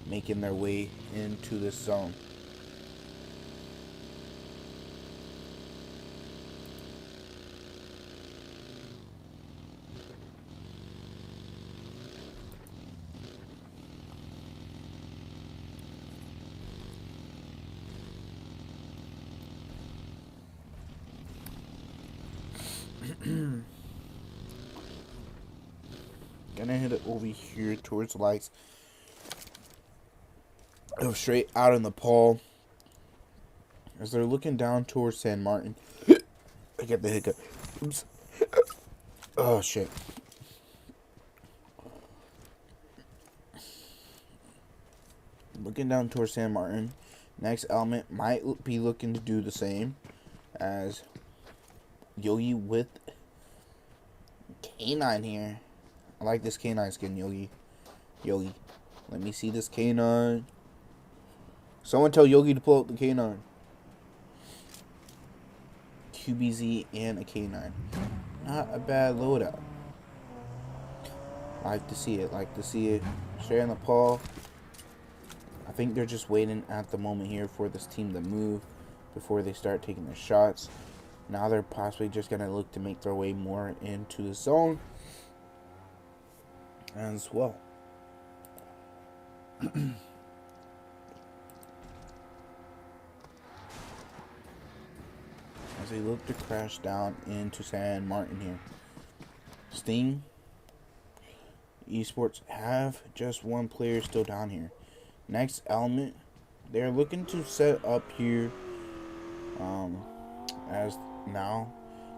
Speaker 2: making their way into this zone. Gonna hit it over here towards the lights. Go straight out in Nepal. As they're looking down towards San Martin. I get the hiccup. Oops. Oh shit. Looking down towards San Martin. Next element might be looking to do the same as Yogi with K9 here. I like this K9 skin, Yogi. Yogi. Let me see this K9. Someone tell Yogi to pull out the K9. QBZ and a K9. Not a bad loadout. Like to see it. Like to see it. Straight on the paw. I think they're just waiting at the moment here for this team to move before they start taking their shots. Now they're possibly just going to look to make their way more into the zone as well. As they look to crash down into San Martin here. Team Esports have just one player still down here. Next element, they're looking to set up here as now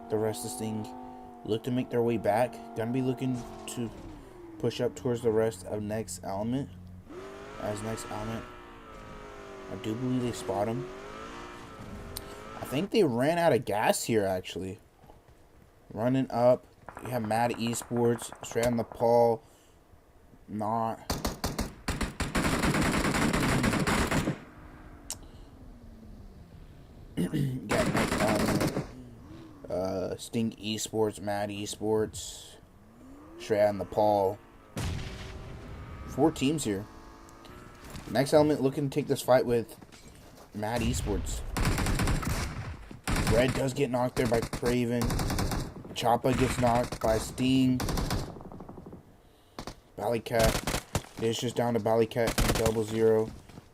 Speaker 2: the rest of this thing look to make their way back. Gonna be looking to push up towards the rest of next element. As next element, I do believe they spot him. I think they ran out of gas here actually. Running up, you have Mad Esports straight on the Paul. Not. Got next element. Sting Esports, Mad Esports, straight on the Paul. 4 teams here. Next element looking to take this fight with Mad Esports. Red does get knocked there by Craven. Choppa gets knocked by Sting. Ballycat. It's just down to Ballycat and 00.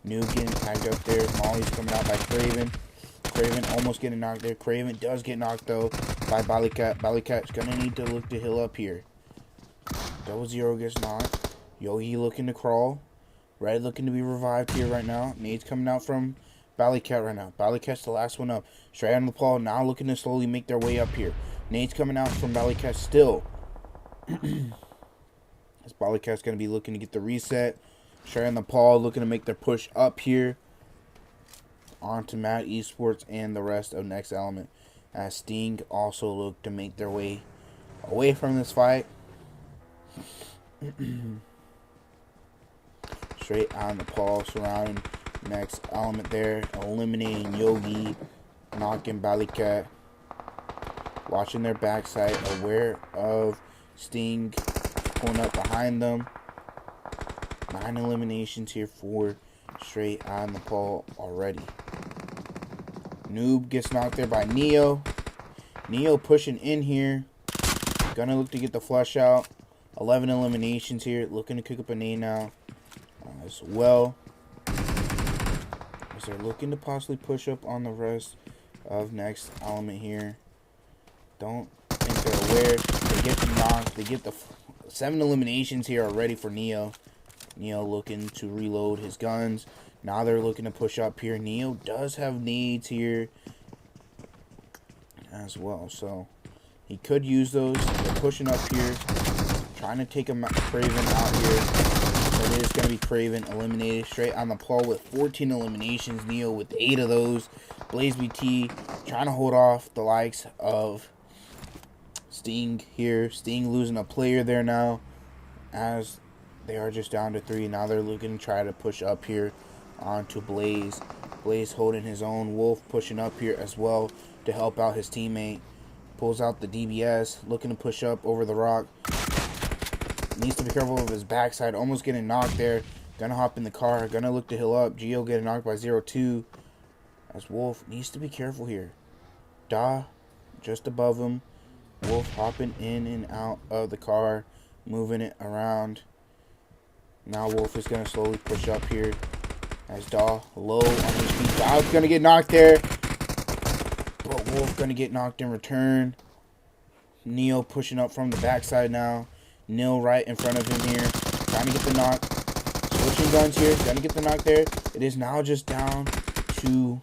Speaker 2: Noob getting tagged up there. Molly's coming out by Craven. Craven almost getting knocked there. Craven does get knocked though by Ballycat. Ballycat's gonna need to look to heal up here. 00 gets knocked. Yogi looking to crawl. Red looking to be revived here right now. Nade's coming out from Ballycat right now. Ballycat's the last one up. Straight on the Paul. Now looking to slowly make their way up here. Nade's coming out from Ballycat still. This Ballycat's going to be looking to get the reset. Straight on the Paul. Looking to make their push up here. On to Mad Esports and the rest of next element. As Sting also look to make their way away from this fight. Straight on the Paul, surrounding next element there, eliminating Yogi, knocking Ballycat, watching their backside, aware of Sting pulling up behind them. 9 eliminations here for straight on the Paul already. Noob gets knocked there by Neo. Neo pushing in here, gonna look to get the flush out. 11 eliminations here, looking to kick up a nade now as well. As they're looking to possibly push up on the rest of next element here. Don't think they're aware. They get the knock. They get the 7 eliminations here already for Neo. Neo looking to reload his guns. Now they're looking to push up here. Neo does have nades here as well, so he could use those. They're pushing up here, trying to take Craven out here. But it is going to be Craven eliminated straight on the Paul with 14 eliminations. Neo with 8 of those. Blaze BT trying to hold off the likes of Sting here. Sting losing a player there now, as they are just down to 3. Now they're looking to try to push up here On to Blaze. Blaze holding his own. Wolf pushing up here as well to help out his teammate. Pulls out the DBS, looking to push up over the rock. Needs to be careful of his backside. Almost getting knocked there. Gonna hop in the car. Gonna look to heal up. Geo getting knocked by 0-2. As Wolf needs to be careful here. Da just above him. Wolf hopping in and out of the car. Moving it around. Now Wolf is going to slowly push up here. As Da low on his feet. Da's going to get knocked there. But Wolf going to get knocked in return. Neo pushing up from the backside now. Nil right in front of him here. Trying to get the knock. Switching guns here. Going to get the knock there. It is now just down to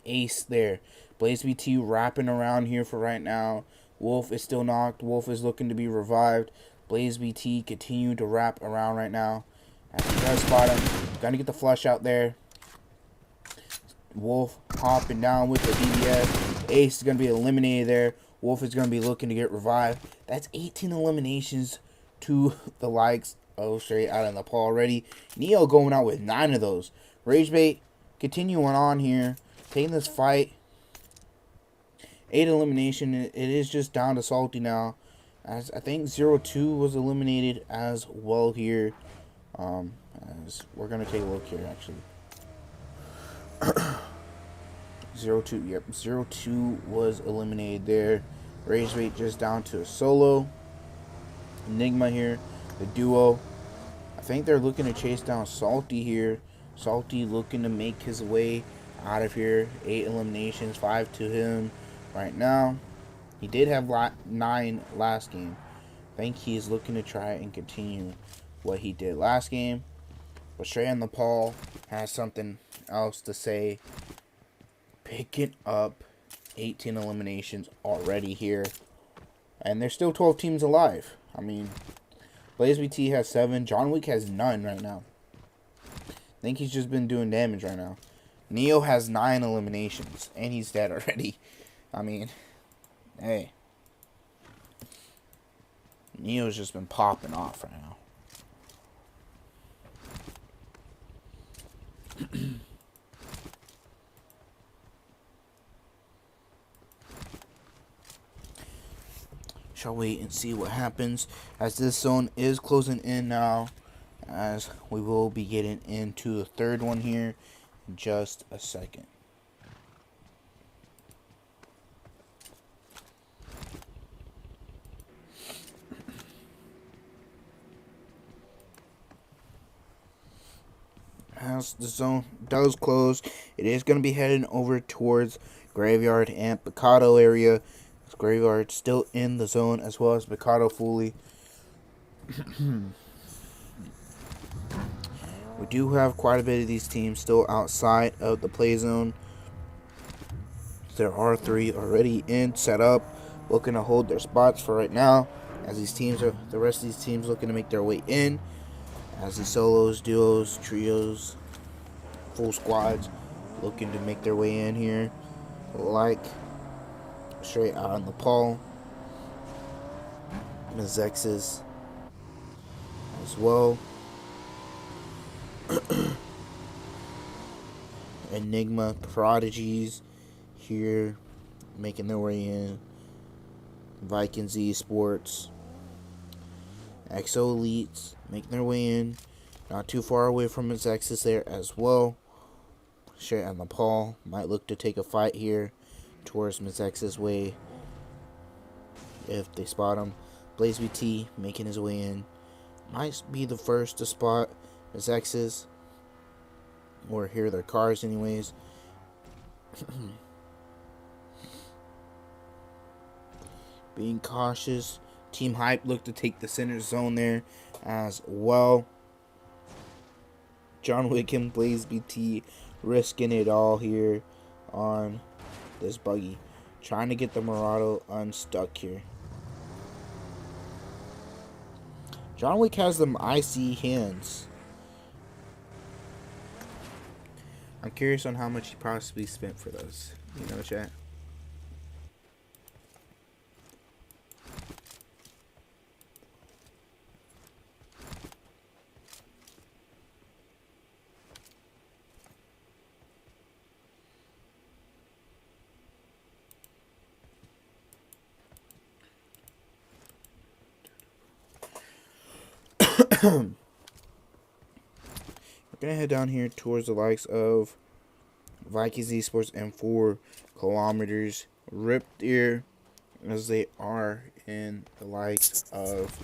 Speaker 2: Ace there. BlazeBT wrapping around here for right now. Wolf is still knocked. Wolf is looking to be revived. BlazeBT continue to wrap around right now. As he does spot him. Gonna get the flush out there. Wolf hopping down with the DBS. Ace is gonna be eliminated there. Wolf is gonna be looking to get revived. That's 18 eliminations to the likes of straight out of Nepal already. Neo going out with 9 of those. Ragebait continuing on here. Taking this fight. 8 elimination. It is just down to Salty now. As I think 0-2 was eliminated as well here. As we're going to take a look here actually. 0-2, yep. 0-2 was eliminated there. Ragebait just down to a solo. Enigma here. The duo. I think they're looking to chase down Salty here. Salty looking to make his way out of here. 8 eliminations, 5 to him right now. He did have 9 last game. I think he's looking to try and continue what he did last game. But straight on Nepal has something else to say. Picking up 18 eliminations already here. And there's still 12 teams alive. I mean, BlazeBT has 7. John Wick has none right now. I think he's just been doing damage right now. Neo has 9 eliminations. And he's dead already. I mean, hey. Neo's just been popping off right now. Shall wait and see what happens as this zone is closing in now, as we will be getting into the third one here in just a second. As the zone does close, it is going to be heading over towards Graveyard and Picado area. Graveyard still in the zone as well as Picado fully. We do have quite a bit of these teams still outside of the play zone. There are 3 already in, set up, looking to hold their spots for right now. As these teams are, the rest of these teams looking to make their way in. As the solos, duos, trios, full squads looking to make their way in here. Like straight out on Nepal. Mezexis as well. Enigma Prodigies here making their way in. Mezexis Esports. Exo Elites making their way in. Not too far away from Mezexis there as well. Straight on Nepal. Might look to take a fight here towards Mezexis' way if they spot him. BlazeBT making his way in. Might be the first to spot Mezexis or hear their cars anyways. Being cautious. Team Hype look to take the center zone there as well. John Wick and BlazeBT risking it all here on this buggy. Trying to get the Murado unstuck here. John Wick has them icy hands. I'm curious on how much he possibly spent for those. You know, chat? We're gonna head down here towards the likes of Mezexis Esports and 4 kilometers. Ripped here as they are in the likes of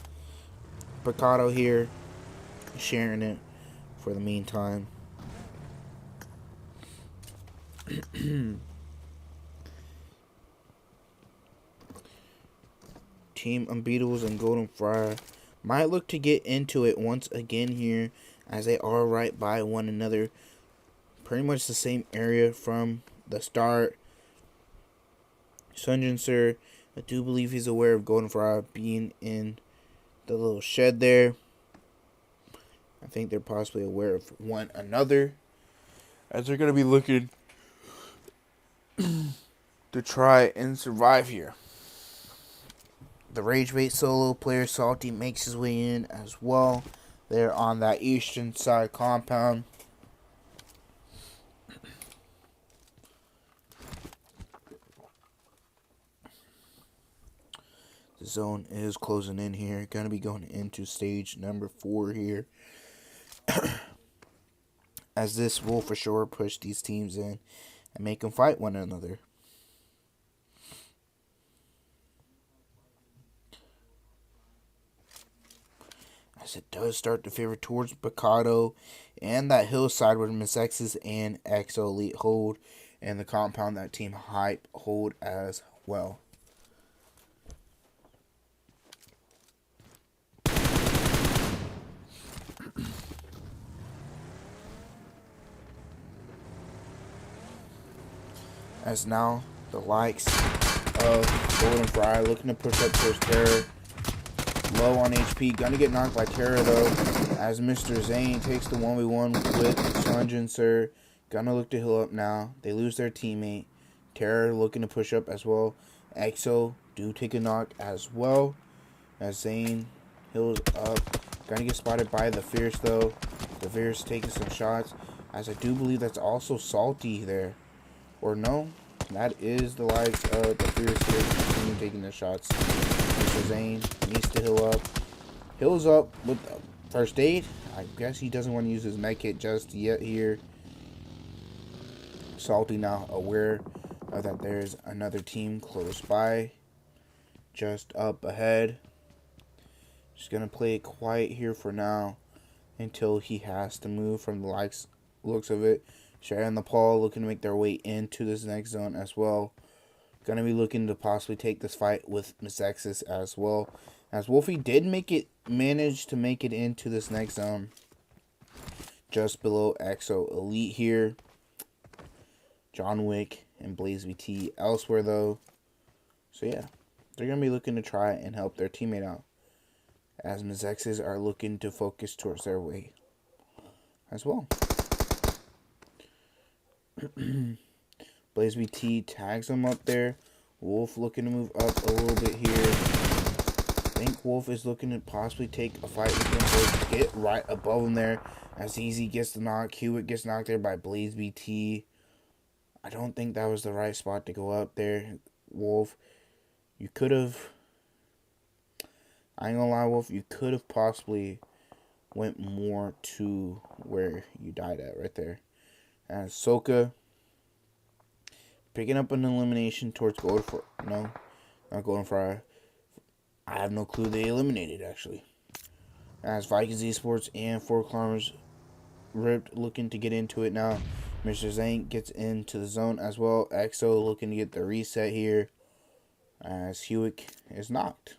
Speaker 2: Picado here, sharing it for the meantime. Team Unbetables and Golden Phyra might look to get into it once again here, as they are right by one another. Pretty much the same area from the start. Sunjin Sir, I do believe he's aware of Golden Phyra being in the little shed there. I think they're possibly aware of one another, as they're going to be looking to try and survive here. The Ragebait solo player Salty makes his way in as well. They're on that eastern side compound. The zone is closing in here. Going to be going into stage number 4 here. As this will for sure push these teams in and make them fight one another. As it does start to favor towards Picado and that hillside where Mezexis and Exo Elite hold, and the compound that Team Hype hold as well. As now the likes of Golden Phyra looking to push up towards Terror. Low on HP, gonna get knocked by Terror though, as Mr. Zane takes the 1v1 with Sunjin Sir. Gonna look to heal up now. They lose their teammate. Terror looking to push up as well. Exo do take a knock as well, as Zane heals up. Gonna get spotted by the Fierce though. The Fierce taking some shots, as I do believe that's also Salty there. Or no, that is the likes of the Fierce here, continue taking the shots. Mr. Zane needs to heal up. Heals up with first aid. I guess he doesn't want to use his med kit just yet here. Salty now aware of that there's another team close by, just up ahead. Just gonna play it quiet here for now until he has to move from the looks of it. Shay and Nepal looking to make their way into this next zone as well. Gonna be looking to possibly take this fight with Mezexis as well, as Wolfie did manage to make it into this next zone, just below Exo Elite here. John Wick and BlazeBT elsewhere though. So yeah, they're gonna be looking to try and help their teammate out, as Mezexis are looking to focus towards their way as well. BlazeBT tags him up there. Wolf looking to move up a little bit here. I think Wolf is looking to possibly take a fight with him, or get right above him there, as Easy gets the knock. Hewitt gets knocked there by BlazeBT. I don't think that was the right spot to go up there. Wolf, you could have, I ain't gonna lie, Wolf, you could have possibly went more to where you died at right there. As Soka picking up an elimination towards Golden Phyra. No, not Golden Phyra. I have no clue they eliminated, actually. As Mezexis Esports and 4 kilometers ripped, looking to get into it now. Mr. Zane gets into the zone as well. Exo looking to get the reset here, as Hewitt is knocked.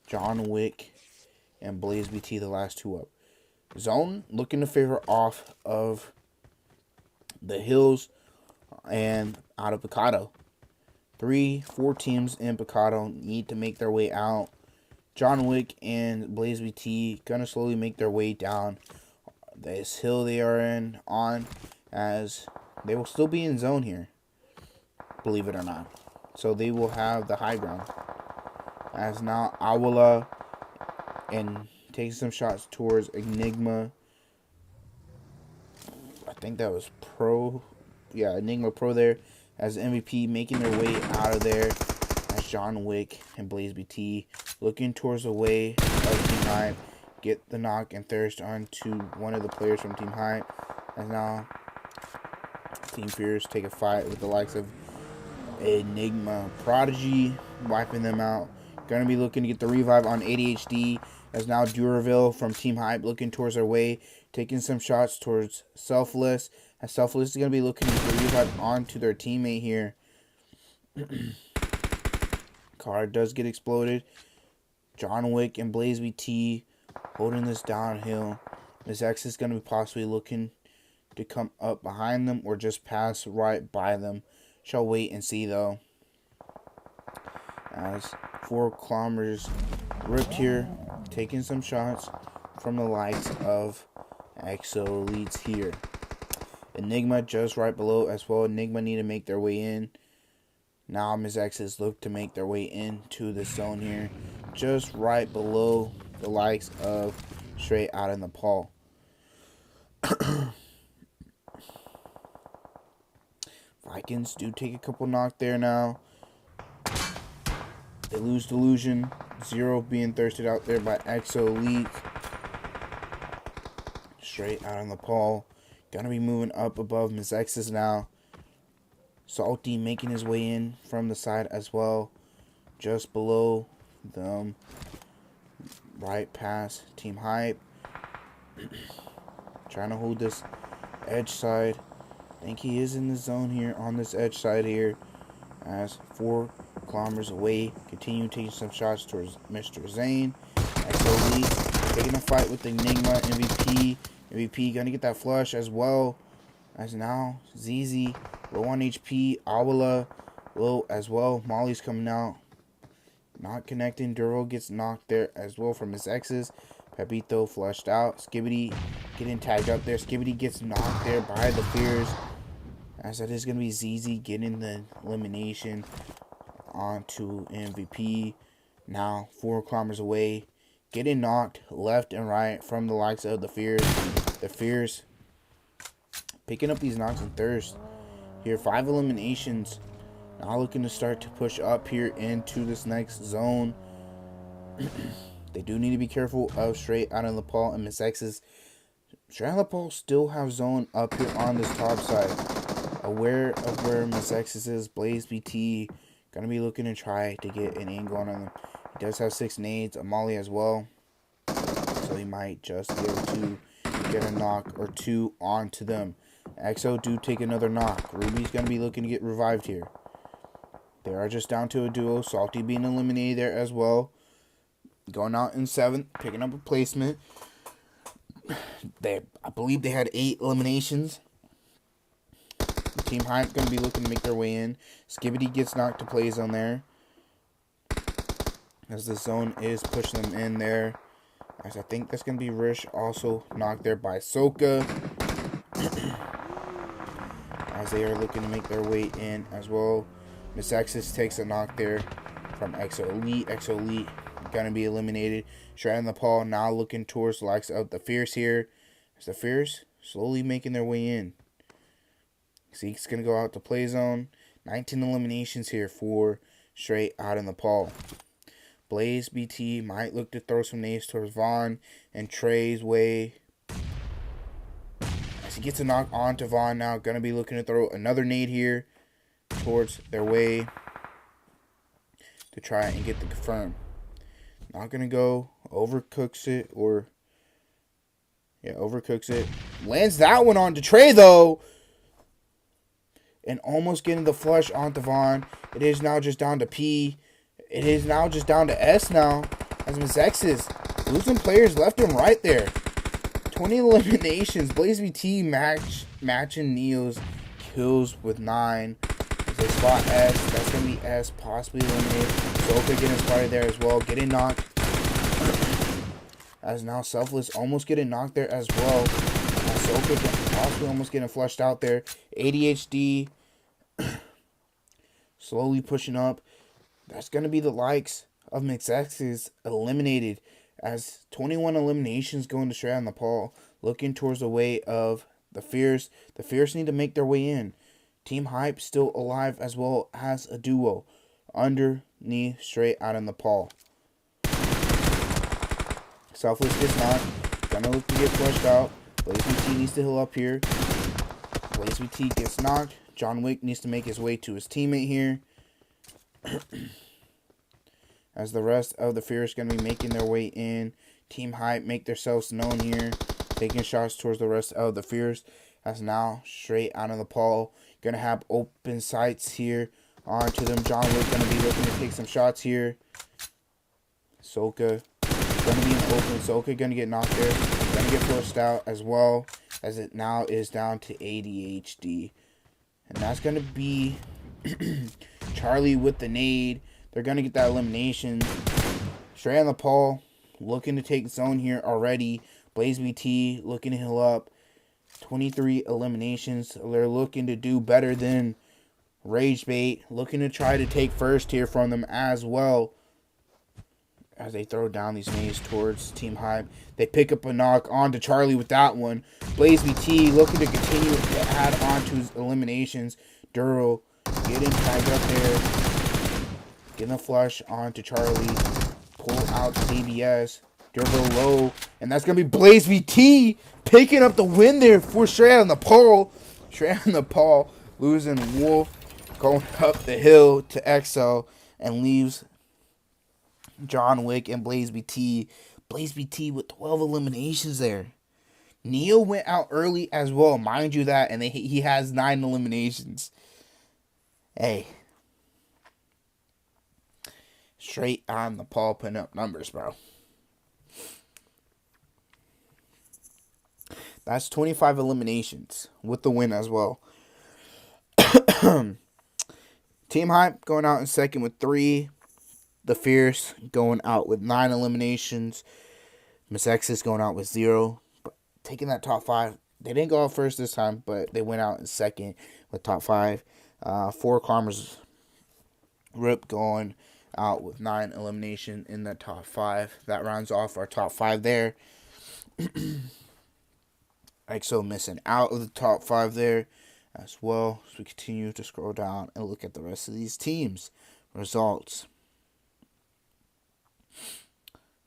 Speaker 2: John Wick and BlazeBT, the last 2 up. Zone looking to favor off of the hills and out of Picado. 3-4 teams in Picado need to make their way out. John Wick and BlazeBT gonna slowly make their way down this hill they are on, as they will still be in zone here, believe it or not. So they will have the high ground. As now Outta and takes some shots towards Enigma. I think that was Pro. Yeah, Enigma Pro there, as MVP making their way out of there, as John Wick and BlazeBT looking towards the way of Team Hype. get the knock and thirst onto one of the players from Team Hype. And now Team Fierce take a fight with the likes of Enigma Prodigy, wiping them out. Gonna be looking to get the revive on ADHD, as now Duraville from Team Hype looking towards their way, taking some shots towards Selfless. As Selfless is gonna be looking to get the revive onto their teammate here. Car does get exploded. John Wick and Blaze BT holding this downhill. Mezexis is gonna be possibly looking to come up behind them or just pass right by them. Shall wait and see though. As 4 kilometers ripped here, taking some shots from the likes of Exo Elites here. Enigma just right below as well. Enigma need to make their way in. Now Mezexis look to make their way into the zone here, just right below the likes of straight out of Nepal. Vikings do take a couple knock there now. They lose Delusion. Zero being thirsted out there by Exo Elite. Straight out of Nepal. Gonna be moving up above Mezexis now. Salty making his way in from the side as well. Just below them. Right past Team Hype. Trying to hold this edge side. I think he is in the zone here on this edge side here. As 4 kilometers away. Continue taking some shots towards Mr. Zane. Exo Elite taking a fight with Enigma MVP. MVP gonna get that flush as well. As now ZZ low on HP. Awala low as well. Molly's coming out. Not connecting. Duro gets knocked there as well from his exes. Pepito flushed out. Skibbity getting tagged up there. Skibbity gets knocked there by the Fears. As that is going to be ZZ getting the elimination onto MVP. Now 4 kilometers away. Getting knocked left and right from the likes of the Fears. The Fears picking up these knocks and thirst. Here 5 eliminations. Now looking to start to push up here into this next zone. They do need to be careful of straight out of Nepal and Mezexis. Straight out of Nepal still have zone up here on this top side. Aware of where Mezexis is. Blaze BT gonna be looking to try to get an angle on them. He does have 6 nades, a molly as well. So he might just be able to get a knock or 2 onto them. Exo do take another knock. Ruby's gonna be looking to get revived here. They are just down to a duo. Salty being eliminated there as well. Going out in 7th, picking up a placement. I believe they had 8 eliminations. Team Hype going to be looking to make their way in. Skibbity gets knocked to play zone there. As the zone is pushing them in there. As I think that's going to be Rish also knocked there by Soka. As they are looking to make their way in as well. Mezexis takes a knock there from Exo Elite. Exo Elite gonna be eliminated. Straight in the Nepal now looking towards the likes of the Fierce here. As the Fierce slowly making their way in. Zeke's gonna go out to play zone. 19 eliminations here for straight out in Nepal. Blaze BT might look to throw some nades towards Vaughn and Trey's way. As he gets a knock onto Vaughn now, gonna be looking to throw another nade here towards their way to try and get the confirm. Not gonna go. Overcooks it or overcooks it. Lands that one onto Trey though. And almost getting the flush onto Vaughn. It is now just down to P. It is now just down to S now. As Mezexis losing players left and right there. 20 eliminations. Blaze BT matching Neo's kills with 9. They spot S. That's going to be S possibly eliminated. Soka getting spotted there as well. Getting knocked. As now Selfless almost getting knocked there as well. Soka possibly almost getting flushed out there. ADHD slowly pushing up. That's going to be the likes of Mezexis eliminated. As 21 eliminations going to straight on Nepal. Looking towards the way of the Fierce. The Fierce need to make their way in. Team Hype still alive as well as a duo. Underneath straight out of Nepal. Selfless gets knocked. Gonna look to get flushed out. BlazeBT needs to heal up here. BlazeBT gets knocked. John Wick needs to make his way to his teammate here. As the rest of the Fierce going to be making their way in. Team Hype make themselves known here. Taking shots towards the rest of the Fierce. As now, straight out of the Paul. Going to have open sights here. Onto them. John Wick going to be looking to take some shots here. Soka going to be in the open. Soka going to get knocked there. Going to get flushed out as well. As it now is down to ADHD. And that's going to be Charlie with the nade. They're going to get that elimination. Straight on the Paul. Looking to take zone here already. BlazeBT looking to heal up. 23 eliminations. They're looking to do better than Ragebait. Looking to try to take first here from them as well. As they throw down these nades towards Team Hype. They pick up a knock onto Charlie with that one. BlazeBT looking to continue to add on to his eliminations. Duro getting tagged up there. Getting a flush onto Charlie. Pull out DBS. Duro low. And that's going to be BlazeBT picking up the win there for Straight on the Pole. Straight on the Pole. Losing Wolf. Going up the hill to XO. And leaves John Wick and BlazeBT. BlazeBT with 12 eliminations there. Neo went out early as well, mind you that, and he has 9 eliminations. Hey. Straight on the Paul putting up numbers, bro. That's 25 eliminations with the win as well. Team Hype going out in second with 3. The Fierce going out with 9 eliminations. Mezexis going out with 0. But taking that top 5. They didn't go out first this time, but they went out in second with top 5. 4 Karma's Rip going out with 9 elimination in the top 5. That rounds off our top 5 there. XO missing out of the top 5 there as well. So we continue to scroll down and look at the rest of these teams' results.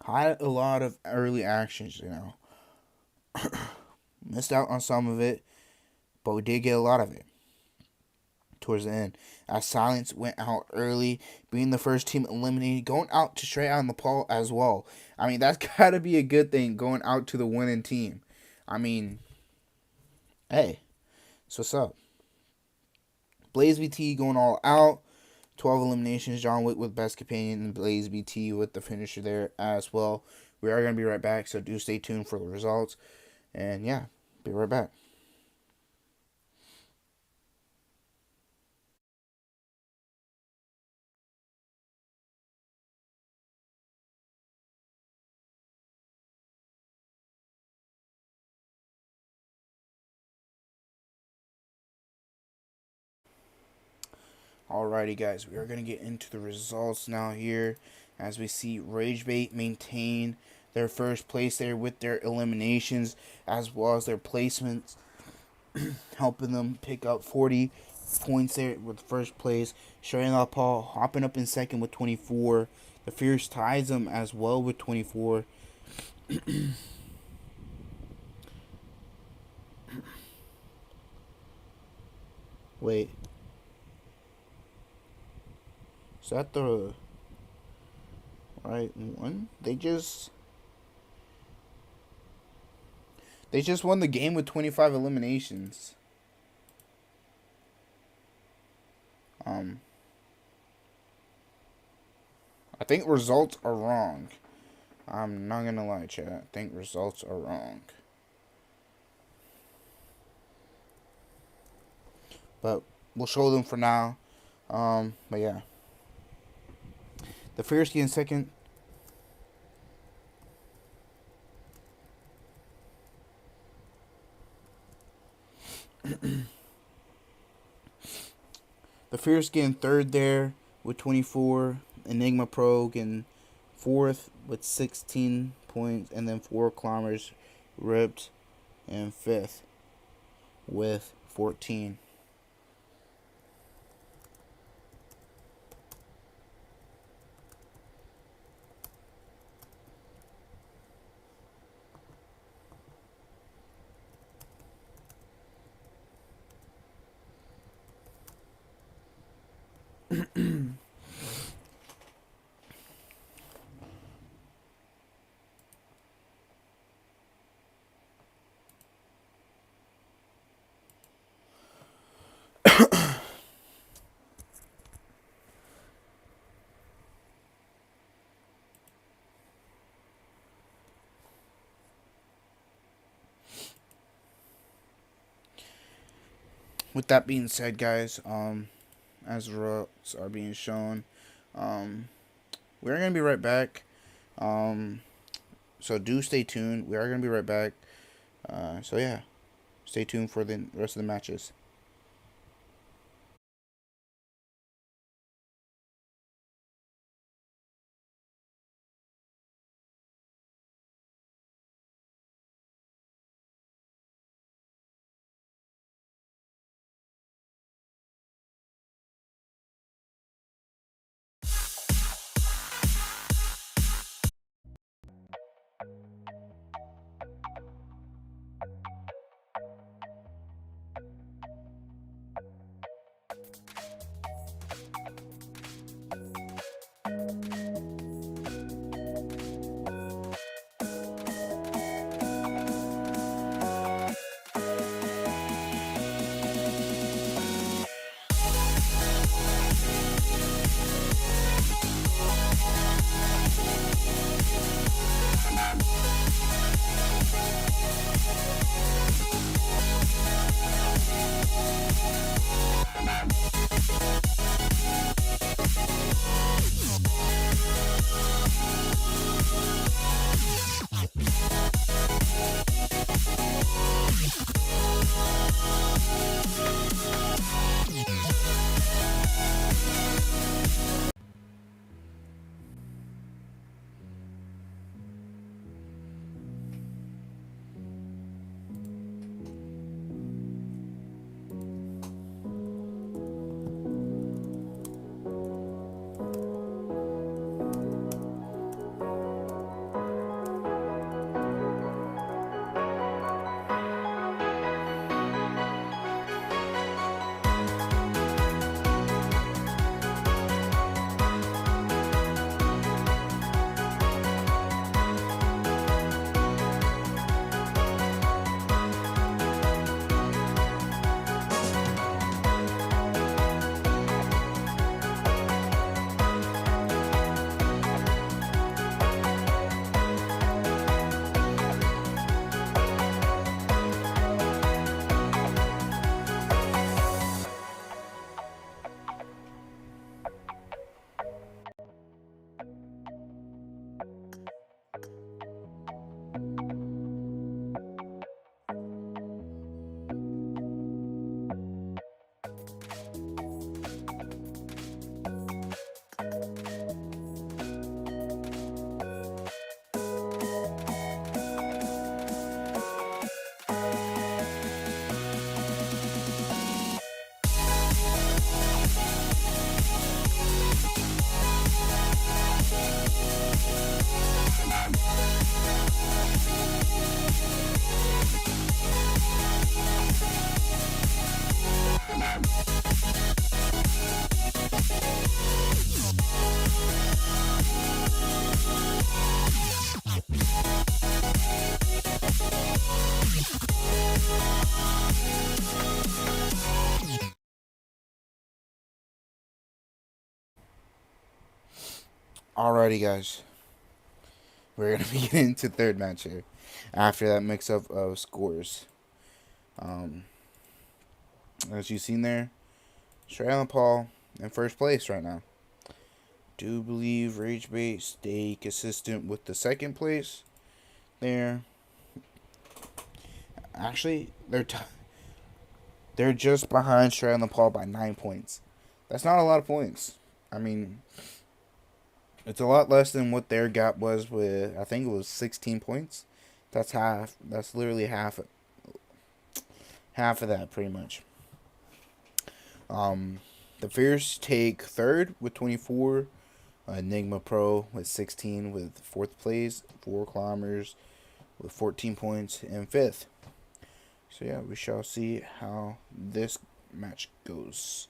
Speaker 2: Had a lot of early actions, you know. Missed out on some of it, but we did get a lot of it towards the end. As Silence went out early, being the first team eliminated, going out to Straight on the Paul as well. I mean, that's got to be a good thing, going out to the winning team. I mean, hey, so what's up? BlazeBT going all out. 12 eliminations. John Wick with best companion and BlazeBT with the finisher there as well. We are going to be right back, so do stay tuned for the results. And yeah, be right back. Alrighty guys, we are going to get into the results now here. As we see Ragebait maintain their first place there with their eliminations as well as their placements. Helping them pick up 40 points there with first place. Showing up Paul hopping up in second with 24. The Fierce ties them as well with 24. Wait. Is that the right one? They just won the game with 25 eliminations. I think results are wrong. I'm not gonna lie, chat. I think results are wrong. But we'll show them for now. But yeah. The Fierce in second. The Fierce getting third there with 24. Enigma Pro getting fourth with 16 points. And then 4 kilometers ripped in fifth with 14. with that being said, guys, as results are being shown, we're gonna be right back. So do stay tuned. We are gonna be right back. So yeah, stay tuned for the rest of the matches. Alrighty, guys. We're gonna be getting into third match here. After that mix-up of scores, as you've seen there, Nepal in first place right now. Do believe Ragebait stay consistent with the second place there. Actually, they're just behind Nepal by 9 points. That's not a lot of points. I mean, it's a lot less than what their gap was with, I think it was 16 points. That's half. That's literally half of that, pretty much. The Fierce take third with 24. Enigma Pro with 16 with fourth place. 4 kilometers with 14 points in fifth. So yeah, we shall see how this match goes.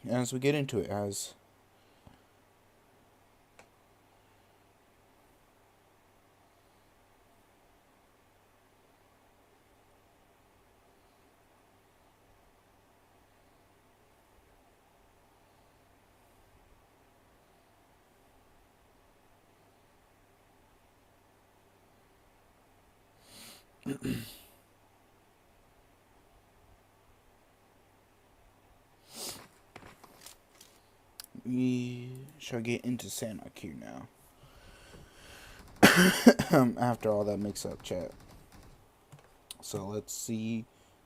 Speaker 2: As we get into it, as shall get into Sandrock here now. After all that mix-up chat. So let's see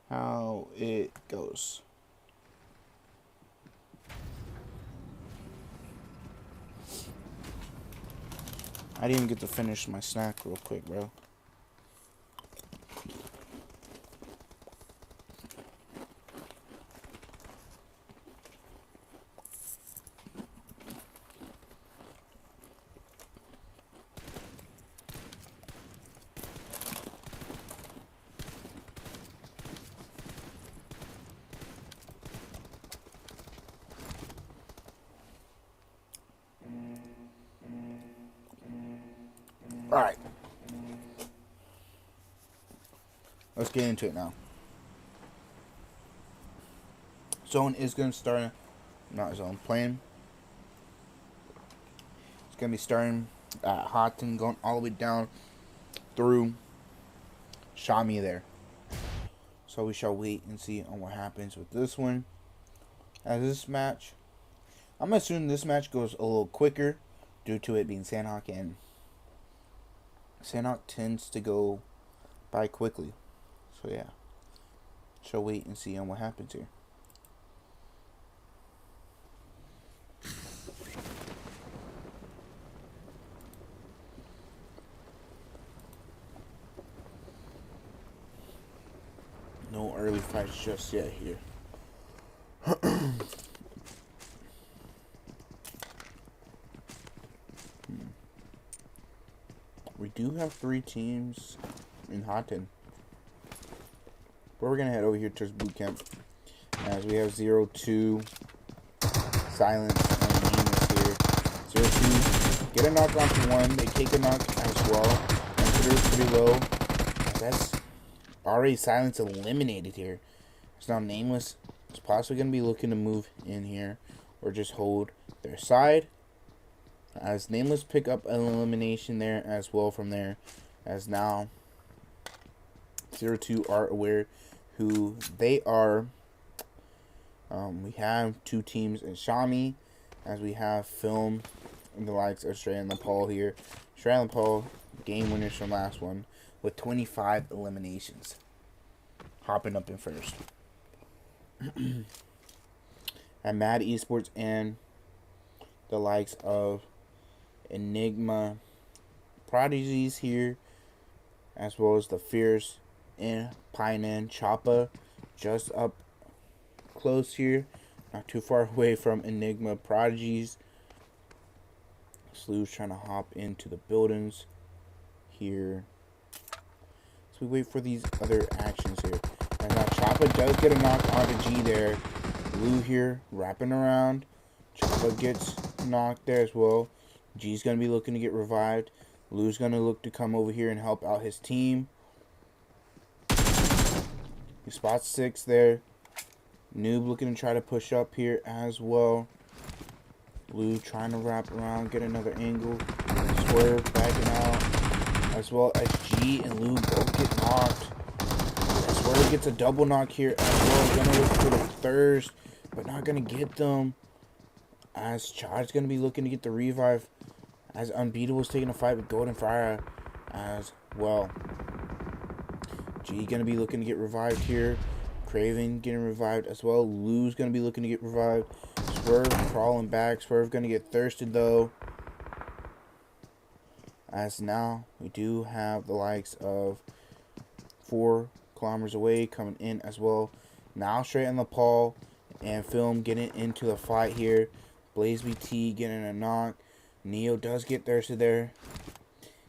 Speaker 2: how it goes. I didn't even get to finish my snack real quick, bro. Alright. Let's get into it now. Zone is going to start, not zone, playing. It's going to be starting at Houghton, going all the way down through Shami there. So we shall wait and see on what happens with this one. As this match, I'm assuming this match goes a little quicker due to it being Sandrock, and Sandrock tends to go by quickly. So yeah, shall wait and see on what happens here. No early fights just yet here. We do have 3 teams in Houghton. But we're gonna head over here towards boot camp, as we have 0-2 Silence and Nameless here. 0-2 get a knock onto 1. They take a knock as well. Consider it pretty low. That's already Silence eliminated here. So now Nameless is possibly gonna be looking to move in here or just hold their side. As Nameless pick up an elimination there as well from there, as now 0-2 are aware who they are. We have 2 teams in Shami, as we have Film and the likes of Stray and Nepal here. Stray and Nepal, game winners from last one, with 25 eliminations. Hopping up in first. And Mezexis Esports and the likes of Enigma Prodigies here, as well as the Fierce and Painan Choppa just up close here, not too far away from Enigma Prodigies. Slew's trying to hop into the buildings here. So we wait for these other actions here. And now Choppa does get a knock onto G there. Blue here wrapping around. Choppa gets knocked there as well. G's going to be looking to get revived. Blue's going to look to come over here and help out his team. He spots 6 there. Noob looking to try to push up here as well. Blue trying to wrap around, get another angle. Swerve backing out. As well as G and Lou both get knocked. Swerve gets a double knock here as well. Gonna look for the thirst, but not going to get them. As Chad's going to be looking to get the revive. As Unbeatable's taking a fight with Golden Phyra as well. G going to be looking to get revived here. Craven getting revived as well. Lou's going to be looking to get revived. Swerve crawling back. Swerve going to get thirsted though. As now we do have the likes of 4 kilometers away coming in as well. Now straight on the Nepal and Film getting into the fight here. Blaze BT getting a knock. Neo does get thirsted there.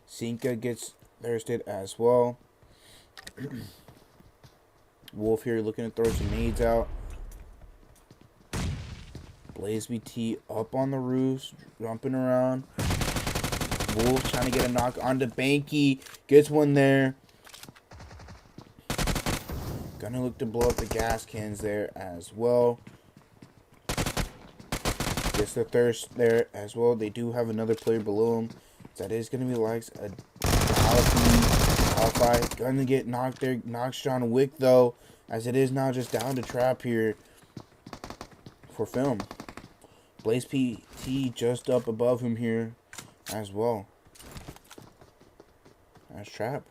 Speaker 2: Sinka gets thirsted as well. Wolf here looking to throw some nades out. Blaze BT up on the roofs, jumping around. Wolf trying to get a knock onto Banky. Gets one there. Gonna look to blow up the gas cans there as well. Gets the thirst there as well. They do have another player below him. That is going to be likes a Alphi. Gonna get knocked there. Knocks John Wick though. As it is now just down to trap here for Film. Blaze PT just up above him here as well. That's Trap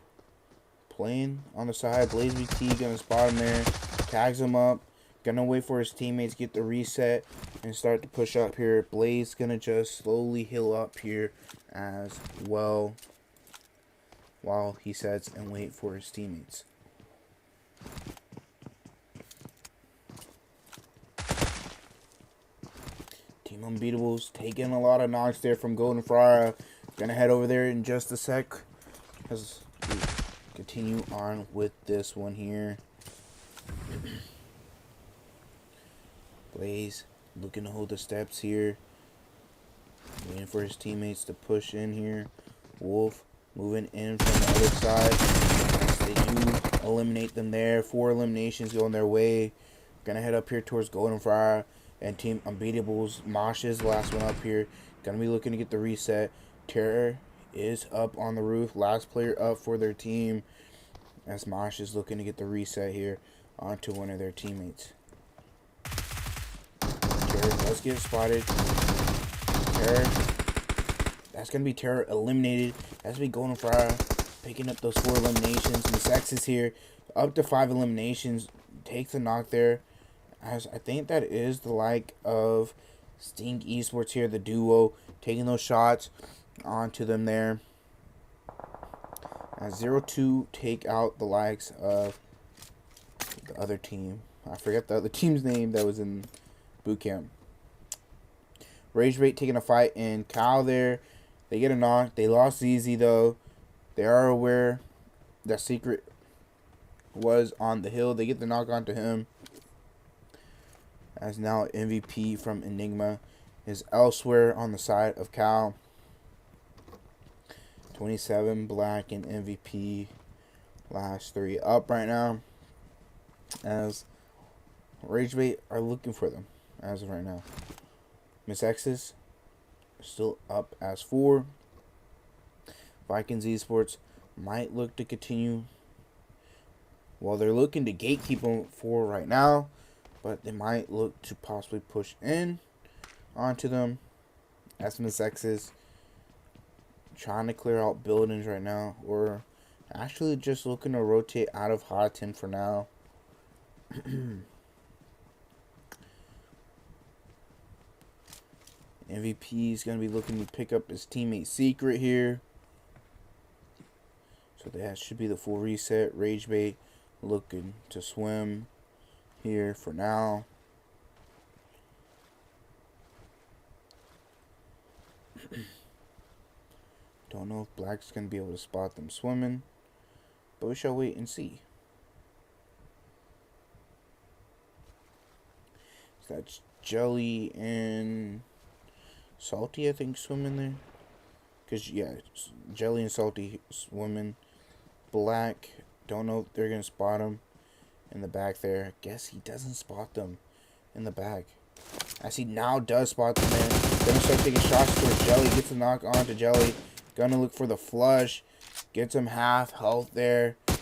Speaker 2: playing on the side. Blaze PT gonna spot him there. Tags him up. Gonna wait for his teammates to get the reset and start to push up here. Blaze gonna just slowly heal up here as well while he sets and wait for his teammates. Team Unbetables taking a lot of knocks there from Golden Phyra. Gonna head over there in just a sec as we continue on with this one here. Blaze looking to hold the steps here. Waiting for his teammates to push in here. Wolf moving in from the other side. They do eliminate them there. 4 eliminations going their way. Gonna head up here towards Golden Phyra and Team Unbetables. Mosh is the last one up here. Gonna be looking to get the reset. Terror is up on the roof. Last player up for their team. As Mosh is looking to get the reset here onto one of their teammates. Terror does get spotted. Terror. That's going to be Terror eliminated. That's going to be Golden Phyra picking up those 4 eliminations. Mezexis here. Up to 5 eliminations. Takes a knock there. As I think that is the like of Team Esports here. The duo taking those shots onto them there. As 0-2 take out the likes of the other team. I forget the other team's name that was in boot camp. Ragebait taking a fight in Cal there. They get a knock. They lost easy though. They are aware that Secret was on the hill. They get the knock onto him. As now MVP from Enigma is elsewhere on the side of Cal. 27 Black and MVP. Last 3 up right now. As Ragebait are looking for them as of right now. Mezexis still up as 4. Vikings Esports might look to continue. Well, they're looking to gatekeep them for right now, but they might look to possibly push in onto them. As Mezexis trying to clear out buildings right now, or actually just looking to rotate out of Hot 10 for now. MVP is going to be looking to pick up his teammate Secret here. So that should be the full reset. Ragebait looking to swim here for now. Don't know if Black's going to be able to spot them swimming, but we shall wait and see. So that's Jelly and Salty, I think, swimming there. Because, yeah, Jelly and Salty swimming. Black, don't know if they're going to spot him in the back there. I guess he doesn't spot them in the back. As he now does spot them there. Gonna start taking shots towards Jelly. Gets a knock on to Jelly. Gonna look for the flush. Gets him half health there. As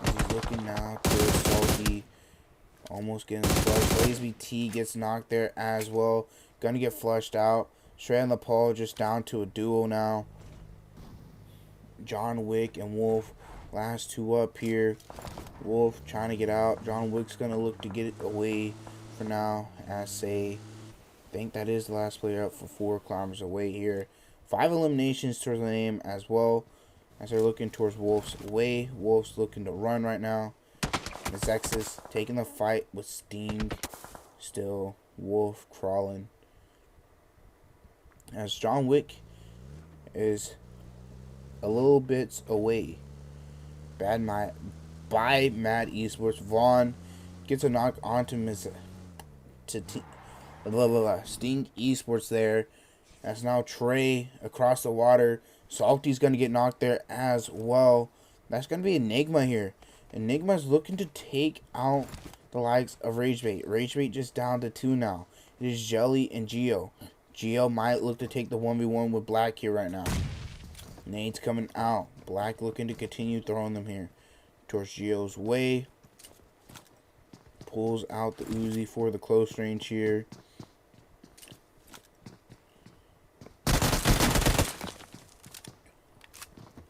Speaker 2: he's looking now to Salty. Almost getting the flush. Lazy T gets knocked there as well. Gonna get flushed out. Straight on the pole, just down to a duo now. John Wick and Wolf. Last 2 up here. Wolf trying to get out. John Wick's gonna look to get it away for now. As say, I think that is the last player up for 4 kilometers away here. 5 eliminations towards the name as well. As they're looking towards Wolf's way. Wolf's looking to run right now. Mezexis taking the fight with Sting. Still, Wolf crawling. As John Wick is a little bit away. By Mad Esports. Vaughn gets a knock onto Sting Esports there. That's now Trey across the water. Salty's going to get knocked there as well. That's going to be Enigma here. Enigma's looking to take out the likes of Ragebait. Ragebait just down to 2 now. It is Jelly and Geo. Geo might look to take the 1v1 with Black here right now. Nades coming out. Black looking to continue throwing them here towards Geo's way. pulls out the Uzi for the close range here.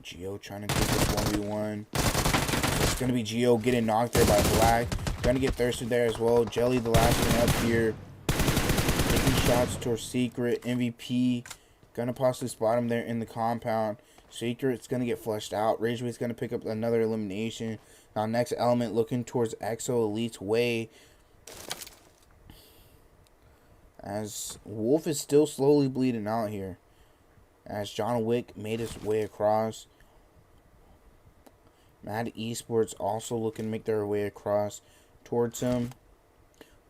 Speaker 2: Geo trying to get this 1v1. So it's going to be Geo getting knocked there by Black. Going to get thirsted there as well. Jelly, the last one up here. Taking shots towards Secret. MVP. Going to possibly spot him there in the compound. Secret's going to get flushed out. Ragebait's going to pick up another elimination. Now, next element looking towards Exo Elite's way. As Wolf is still slowly bleeding out here. As John Wick made his way across. Mad Esports also looking to make their way across towards him.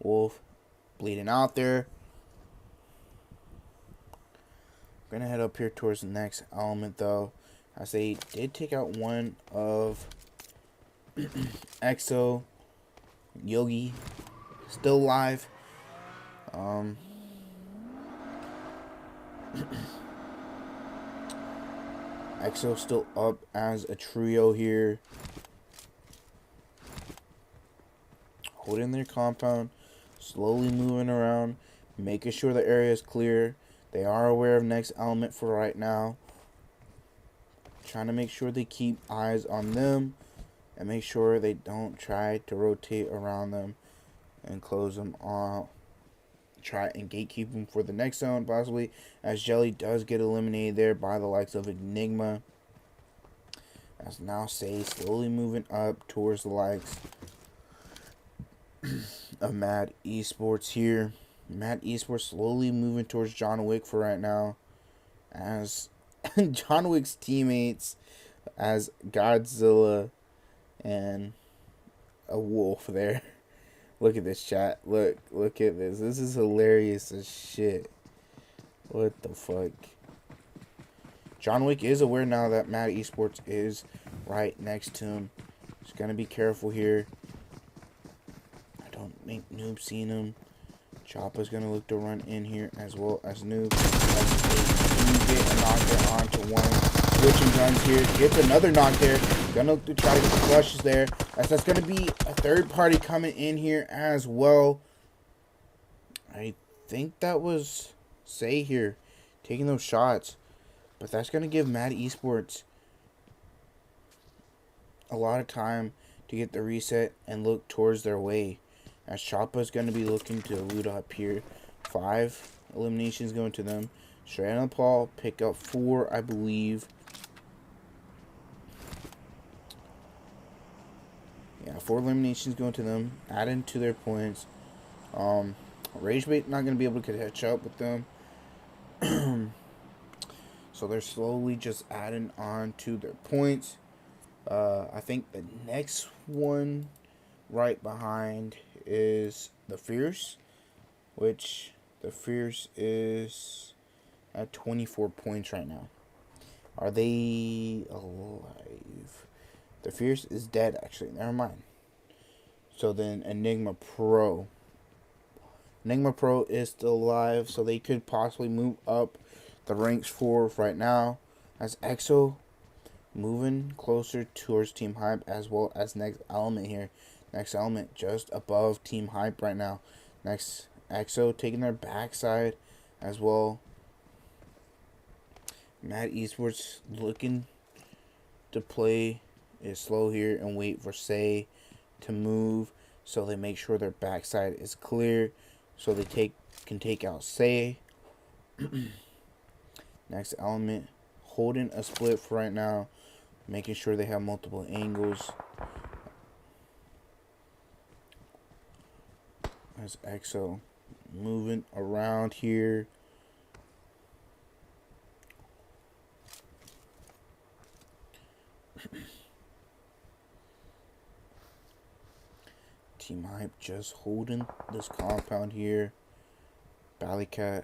Speaker 2: Wolf bleeding out there. Gonna head up here towards the next element though, as they did take out one of Exo. Yogi still alive. Exo still up as a trio here. Holding their compound, slowly moving around, making sure the area is clear. They are aware of next element for right now. Trying to make sure they keep eyes on them and make sure they don't try to rotate around them and close them off. Try and gatekeep them for the next zone possibly, as Jelly does get eliminated there by the likes of Enigma. As now Say slowly moving up towards the likes of Mad Esports here. Mad Esports slowly moving towards John Wick for right now, as John Wick's teammates as Godzilla and a wolf there. Look at this, chat. Look at this. This is hilarious as shit. What the fuck? John Wick is aware now that Mad Esports is right next to him. Just gonna be careful here. I don't think Noob seen him. Choppa's gonna look to run in here as well as Noob. Get a knock there onto one. Switching guns here. Gets another knock there. Gonna look to try to get the flushes there. As that's gonna be a third party coming in here as well. I think that was Say here taking those shots. But that's gonna give Mad Esports a lot of time to get the reset and look towards their way. As Choppa's going to be looking to loot up here. 5 eliminations going to them. Straight on Nepal, pick up 4, I believe. Yeah, 4 eliminations going to them. Adding to their points. Ragebait not going to be able to catch up with them. So they're slowly just adding on to their points. I think the next one right behind is the Fierce, which the Fierce is at 24 points right now. Are they alive? The Fierce is dead, actually. Never mind. So then Enigma Pro. Enigma Pro is still alive, so they could possibly move up the ranks for right now. As Exo moving closer towards Team Hype, as well as next element here. Next element just above Team Hype right now. Next Exo taking their backside as well. Mad Esports looking to play it slow here and wait for Say to move, so they make sure their backside is clear, so they can take out Say. Next element holding a split for right now, making sure they have multiple angles. As Exo moving around here. Team Hype just holding this compound here. Ballycat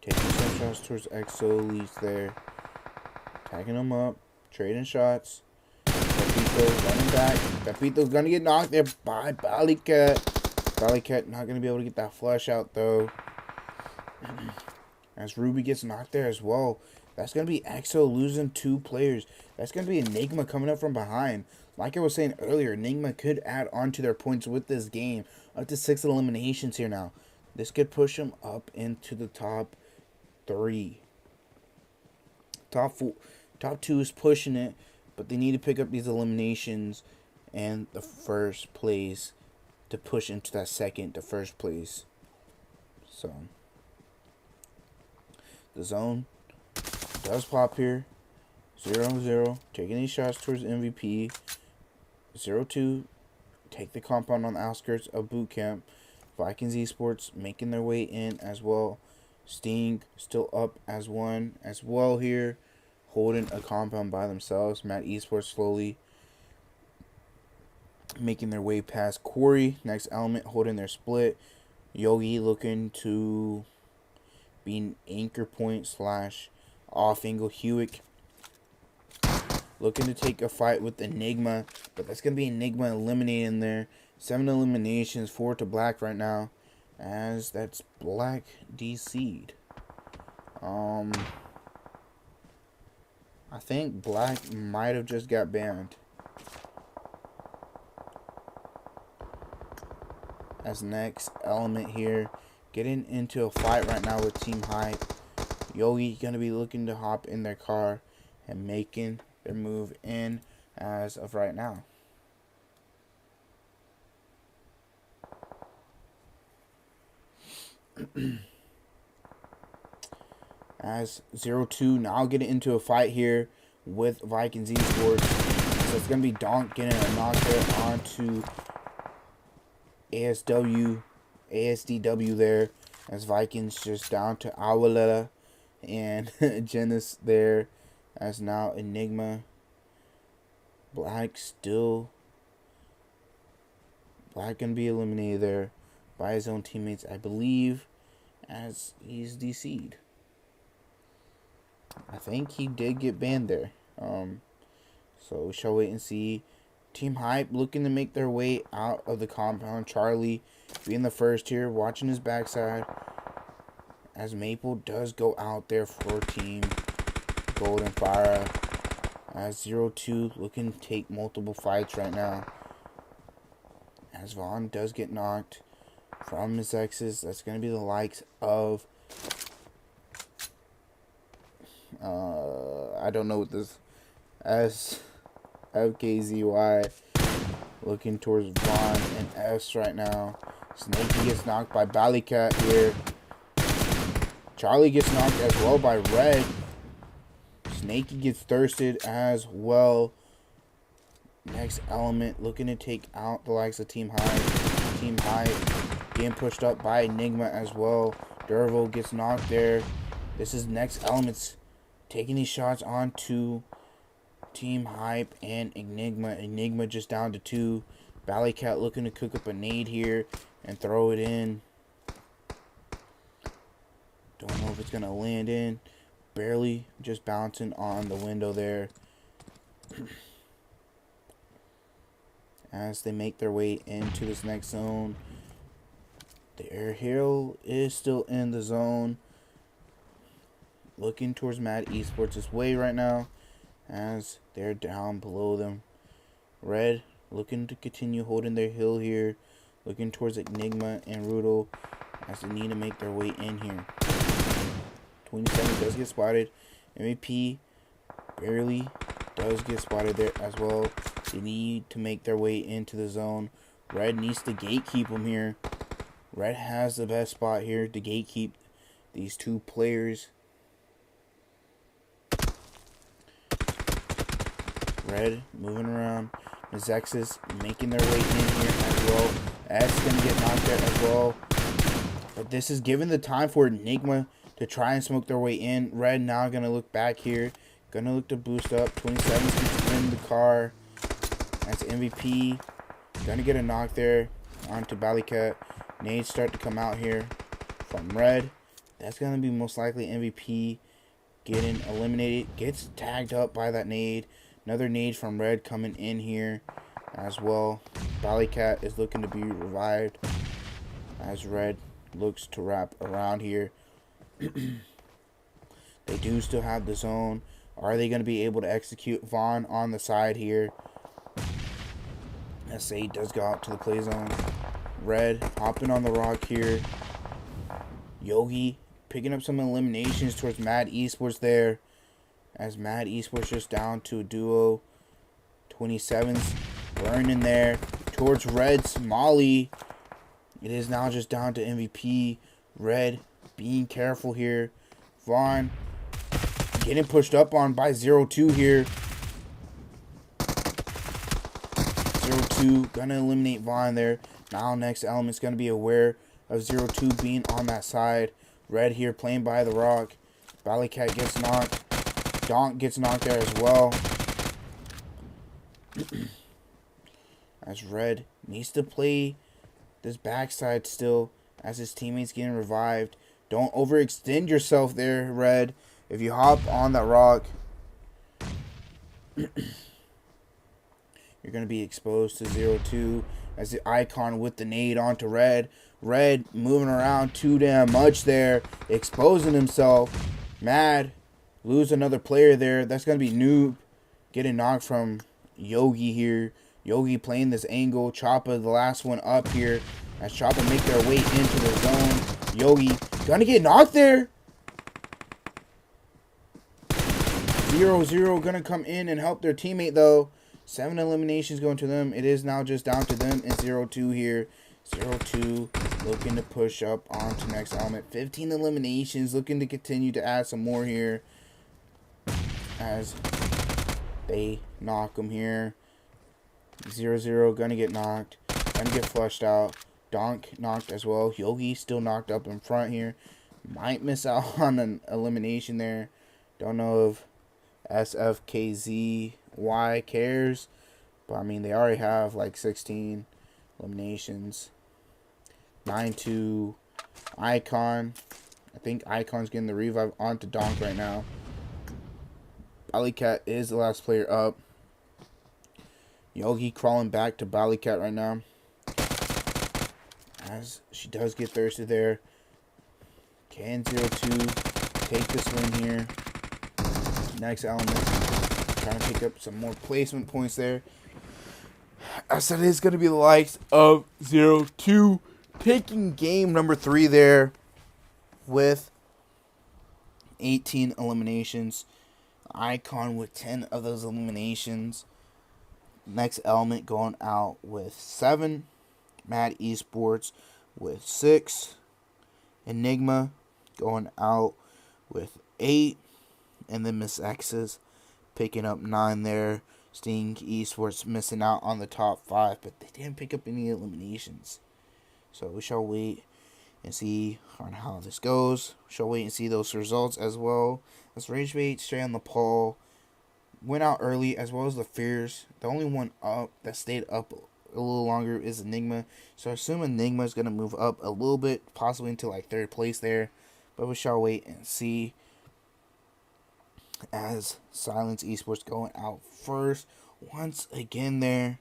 Speaker 2: taking some shots towards Exo Elites there. Tagging them up. Trading shots. Pepito running back. Pepito's gonna get knocked there by Ballycat. Ballycat not gonna be able to get that flush out though. As Ruby gets knocked there as well. That's going to be EXO losing 2 players. That's going to be Enigma coming up from behind. Like I was saying earlier, Enigma could add on to their points with this game. Up to 6 eliminations here now. This could push them up into the top 3. Top 2 is pushing it, but they need to pick up these eliminations and the first place to push into that second to first place. So the zone does pop here. 0-0, taking these shots towards MVP. 0-2, take the compound on the outskirts of boot camp. Vikings Esports making their way in as well. Sting still up as one as well here, holding a compound by themselves. Matt Esports slowly making their way past Corey. Next element holding their split. Yogi looking to be an anchor point / off angle. Hewitt looking to take a fight with Enigma, but that's going to be Enigma eliminating there. 7 eliminations, 4 to black right now, as that's black DC'd. I think black might have just got banned. As next element here, getting into a fight right now with Team Hype. Yogi going to be looking to hop in their car and making their move in as of right now. As 0-2 now getting into a fight here with Vikings Esports. So it's going to be Donk getting a knockdown onto ASDW there, as Vikings just down to Outta and Genesis there, as now Enigma. Black gonna be eliminated there by his own teammates, I believe, as he's DC'd. I think he did get banned there. So we shall wait and see. Team Hype looking to make their way out of the compound. Charlie being the first here, watching his backside, as Maple does go out there for Team Golden Phyra. As 0-2 looking to take multiple fights right now. As Vaughn does get knocked from Mezexis. That's going to be the likes of I don't know what this, as FKZY looking towards Vaughn and S right now. Snakey gets knocked by Ballycat here. Charlie gets knocked as well by Red. Snakey gets thirsted as well. Next element looking to take out the likes of Team Hype. Team Hype getting pushed up by Enigma as well. Dervo gets knocked there. This is next elements taking these shots onto Team Hype and Enigma. Enigma just down to 2. Ballycat looking to cook up a nade here and throw it in. Don't know if it's going to land in. Barely just bouncing on the window there. As they make their way into this next zone. The Air Hero is still in the zone. Looking towards Mad Esports' way right now, as they're down below them. Red looking to continue holding their hill here. Looking towards Enigma and Rudel as they need to make their way in here. 27 does get spotted. MVP barely does get spotted there as well. They need to make their way into the zone. Red needs to gatekeep them here. Red has the best spot here to gatekeep these 2 players. Red moving around. Mezexis making their way in here as well. That's going to get knocked out as well. But this is given the time for Enigma to try and smoke their way in. Red now going to look back here. Going to look to boost up. 27 gets in the car. That's MVP. Going to get a knock there onto Ballycat. Nades start to come out here from Red. That's going to be most likely MVP getting eliminated. Gets tagged up by that nade. Another nade from Red coming in here as well. Ballycat is looking to be revived as Red looks to wrap around here. They They do still have the zone. Are they going to be able to execute? Vaughn on the side here. SA does go out to the play zone. Red hopping on the rock here. Yogi picking up some eliminations towards Mad Esports there. As Mad Esports just down to a duo. 27's burning there towards Red's Molly. It is now just down to MVP. Red being careful here. Vaughn getting pushed up on by 0-2 here. 0-2 gonna eliminate Vaughn there. Now next element's gonna be aware of 0-2 being on that side. Red here playing by the rock. Valleycat gets knocked. Donk gets knocked there as well. As Red needs to play this backside still as his teammates getting revived. Don't overextend yourself there, Red. If you hop on that rock, you're going to be exposed to 0-2 as the Icon with the nade onto Red. Red moving around too damn much there, exposing himself. Mad, lose another player there. That's going to be Noob getting knocked from Yogi here. Yogi playing this angle. Choppa, the last one up here. As Choppa make their way into the zone. Yogi gonna get knocked there. 0-0 gonna come in and help their teammate though. 7 eliminations going to them. It is now just down to them and 0-2 here. 0-2 looking to push up onto next element. 15 eliminations, looking to continue to add some more here. As they knock them here. 0-0 gonna get knocked. Gonna get flushed out. Donk knocked as well. Yogi still knocked up in front here. Might miss out on an elimination there. Don't know if SFKZY cares. But I mean, they already have like 16 eliminations. 9-2 Icon. I think Icon's getting the revive onto Donk right now. Valleycat is the last player up. Yogi crawling back to Valleycat right now. As she does get thirsty there. Can 0-2 take this win here? Next element. Trying to pick up some more placement points there. I said it's going to be the likes of 0-2 taking game number 3 there with 18 eliminations. Icon with 10 of those eliminations. Next element going out with 7. Mad Esports with 6. Enigma going out with 8. And then Mezexis picking up 9 there. Sting Esports missing out on the top 5. But they didn't pick up any eliminations. So we shall wait and see on how this goes. We shall wait and see those results as well. As Ragebait straight on Nepal went out early, as well as the Fears. The only one up that stayed up a little longer is Enigma. So I assume Enigma is going to move up a little bit, possibly into like 3rd place there. But we shall wait and see. As Silence Esports going out first. Once again there.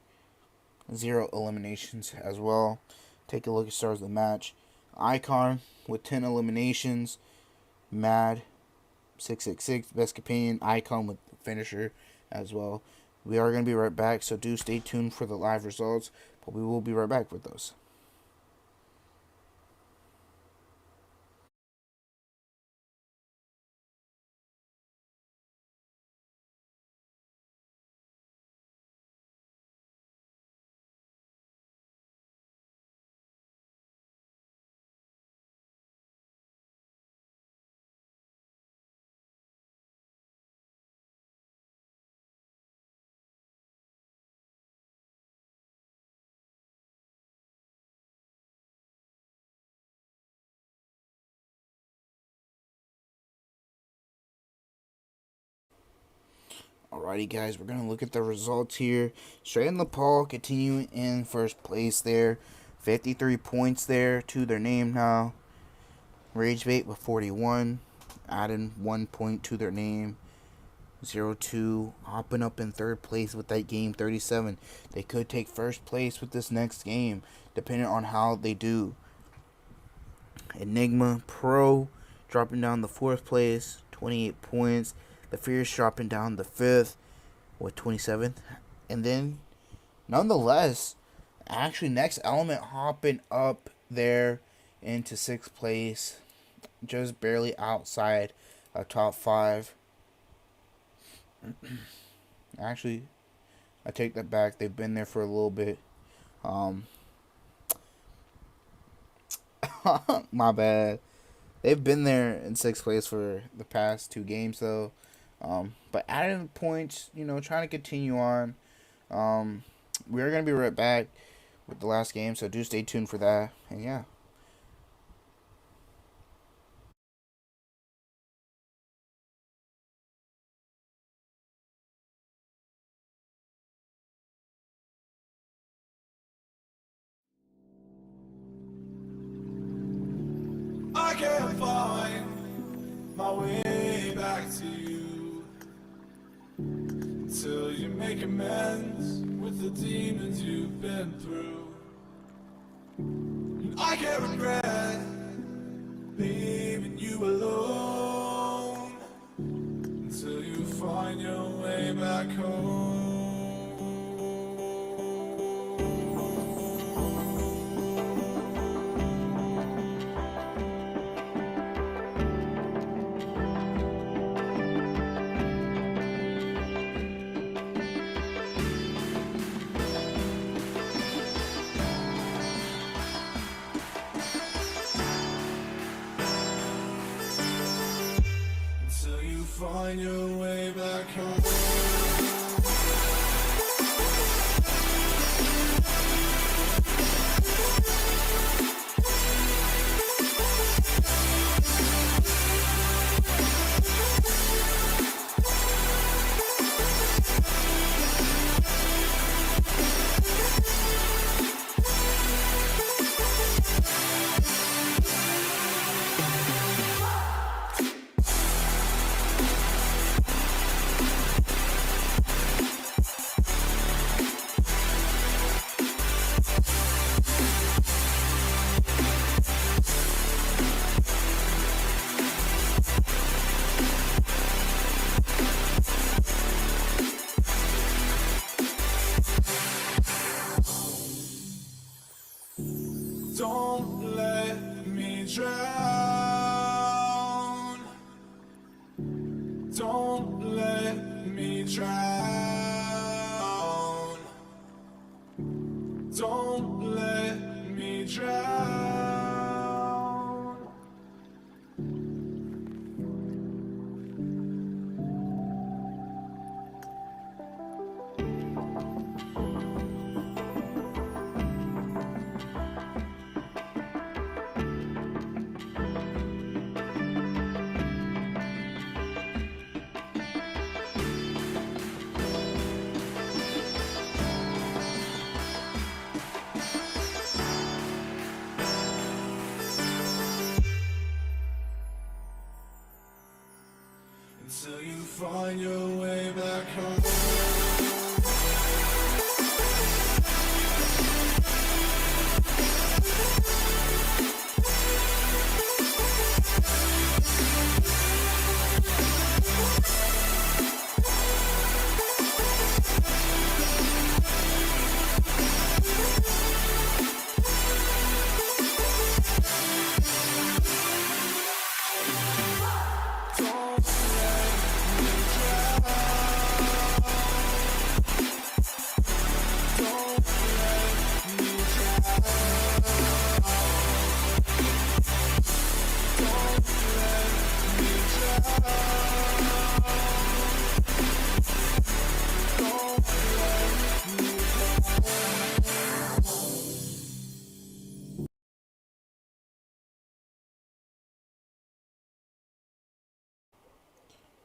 Speaker 2: 0 eliminations as well. Take a look at stars of the match. Icon with 10 eliminations. Mad 666, best companion. Icon with the finisher as well. We are going to be right back, so do stay tuned for the live results, but we will be right back with those. Alrighty, guys, we're going to look at the results here. Straight in Nepal, continuing in first place there. 53 points there to their name now. Ragebait with 41. Adding 1 point to their name. 0-2. Hopping up in 3rd place with that game, 37. They could take first place with this next game, depending on how they do. Enigma Pro dropping down to 4th place. 28 points. The Fierce dropping down the 5th with 27th. And then, nonetheless, actually Next Element hopping up there into 6th place. Just barely outside a top 5. Actually, I take that back. They've been there for a little bit. My bad. They've been there in 6th place for the past 2 games, though. But adding points, trying to continue on. We're going to be right back with the last game, so do stay tuned for that. And yeah.
Speaker 3: I can't find my way back to you until you make amends with the demons you've been through. And I can't regret leaving you alone until you find your way back home. Find your way back home. Don't let me drown. Don't let me drown. Don't let me drown. Until you find your way back home.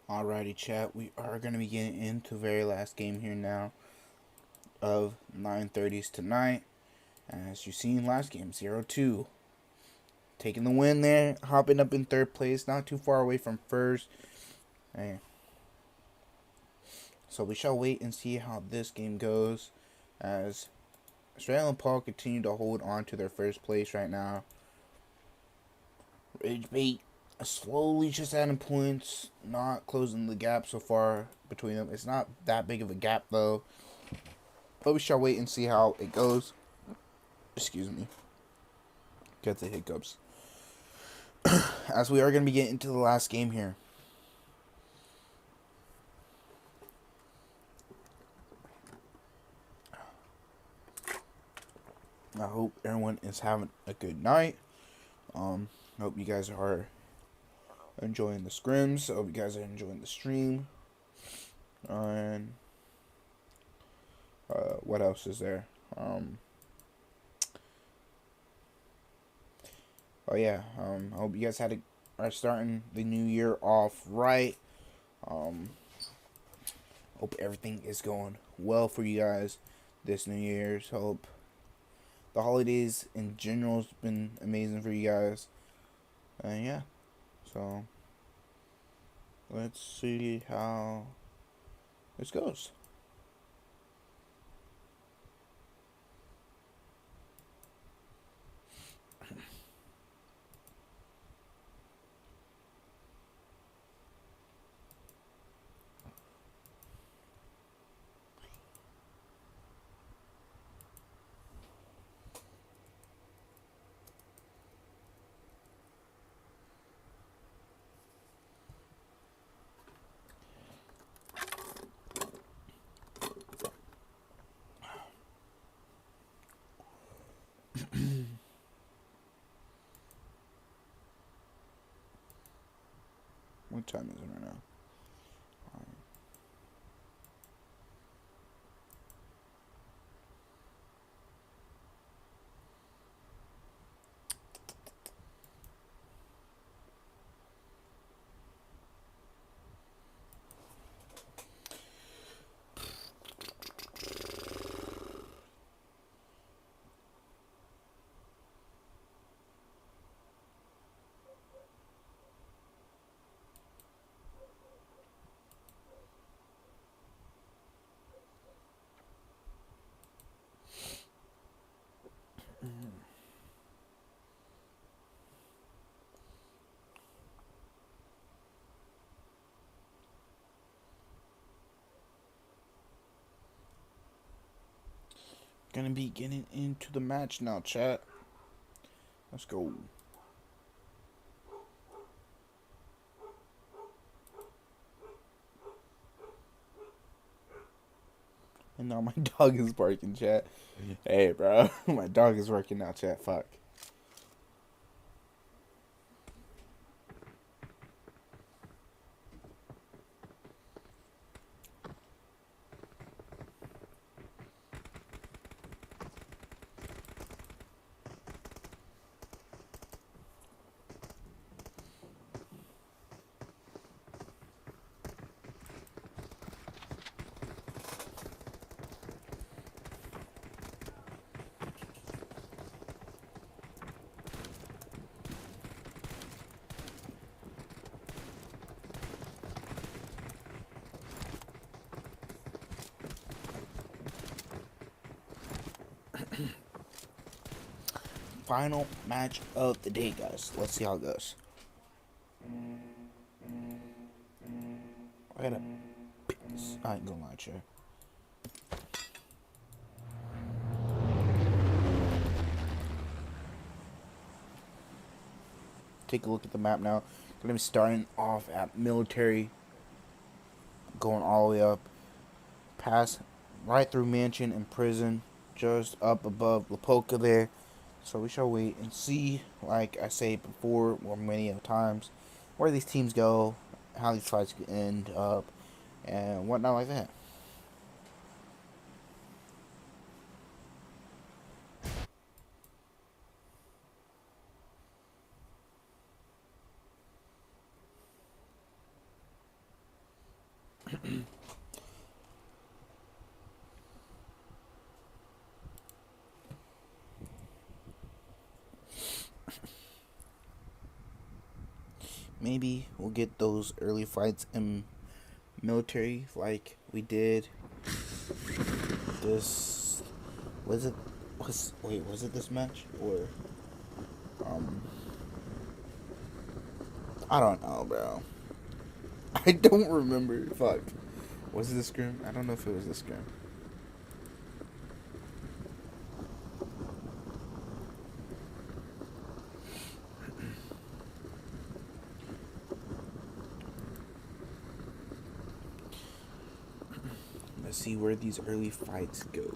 Speaker 2: Alrighty, chat. We are going to be getting into the very last game here now of 9:30s tonight. As you've seen last game, 0-2. Taking the win there, hopping up in 3rd place, not too far away from 1st. So we shall wait and see how this game goes, as Australia and Nepal continue to hold on to their 1st place right now. Ragebait slowly just adding points, not closing the gap so far between them. It's not that big of a gap though, but we shall wait and see how it goes. Excuse me, get the hiccups. As we are going to be getting into the last game here. I hope everyone is having a good night. Hope you guys are enjoying the scrims. Hope you guys are enjoying the stream. And what else is there? Oh yeah. I hope you guys are starting the new year off right. Hope everything is going well for you guys this New Year's. Hope the holidays in general has been amazing for you guys. Yeah. So let's see how this goes. What time is it right now? Gonna be getting into the match now, chat. Let's go. And now my dog is barking, chat. Hey, bro. My dog is working now, chat. Fuck. Final match of the day, guys. Let's see how it goes. I gotta pick this. I ain't gonna lie to you. Take a look at the map now. Gonna be starting off at military, going all the way up, past right through mansion and prison, just up above Lapoka there. So we shall wait and see, like I say before, or many of times, where these teams go, how these fights could end up, and whatnot like that. Maybe we'll get those early fights in military like we did this. Was it this match or I don't know, bro. I don't remember. Fuck. Was it the scrim? I don't know if it was the scrim. Let's see where these early fights go.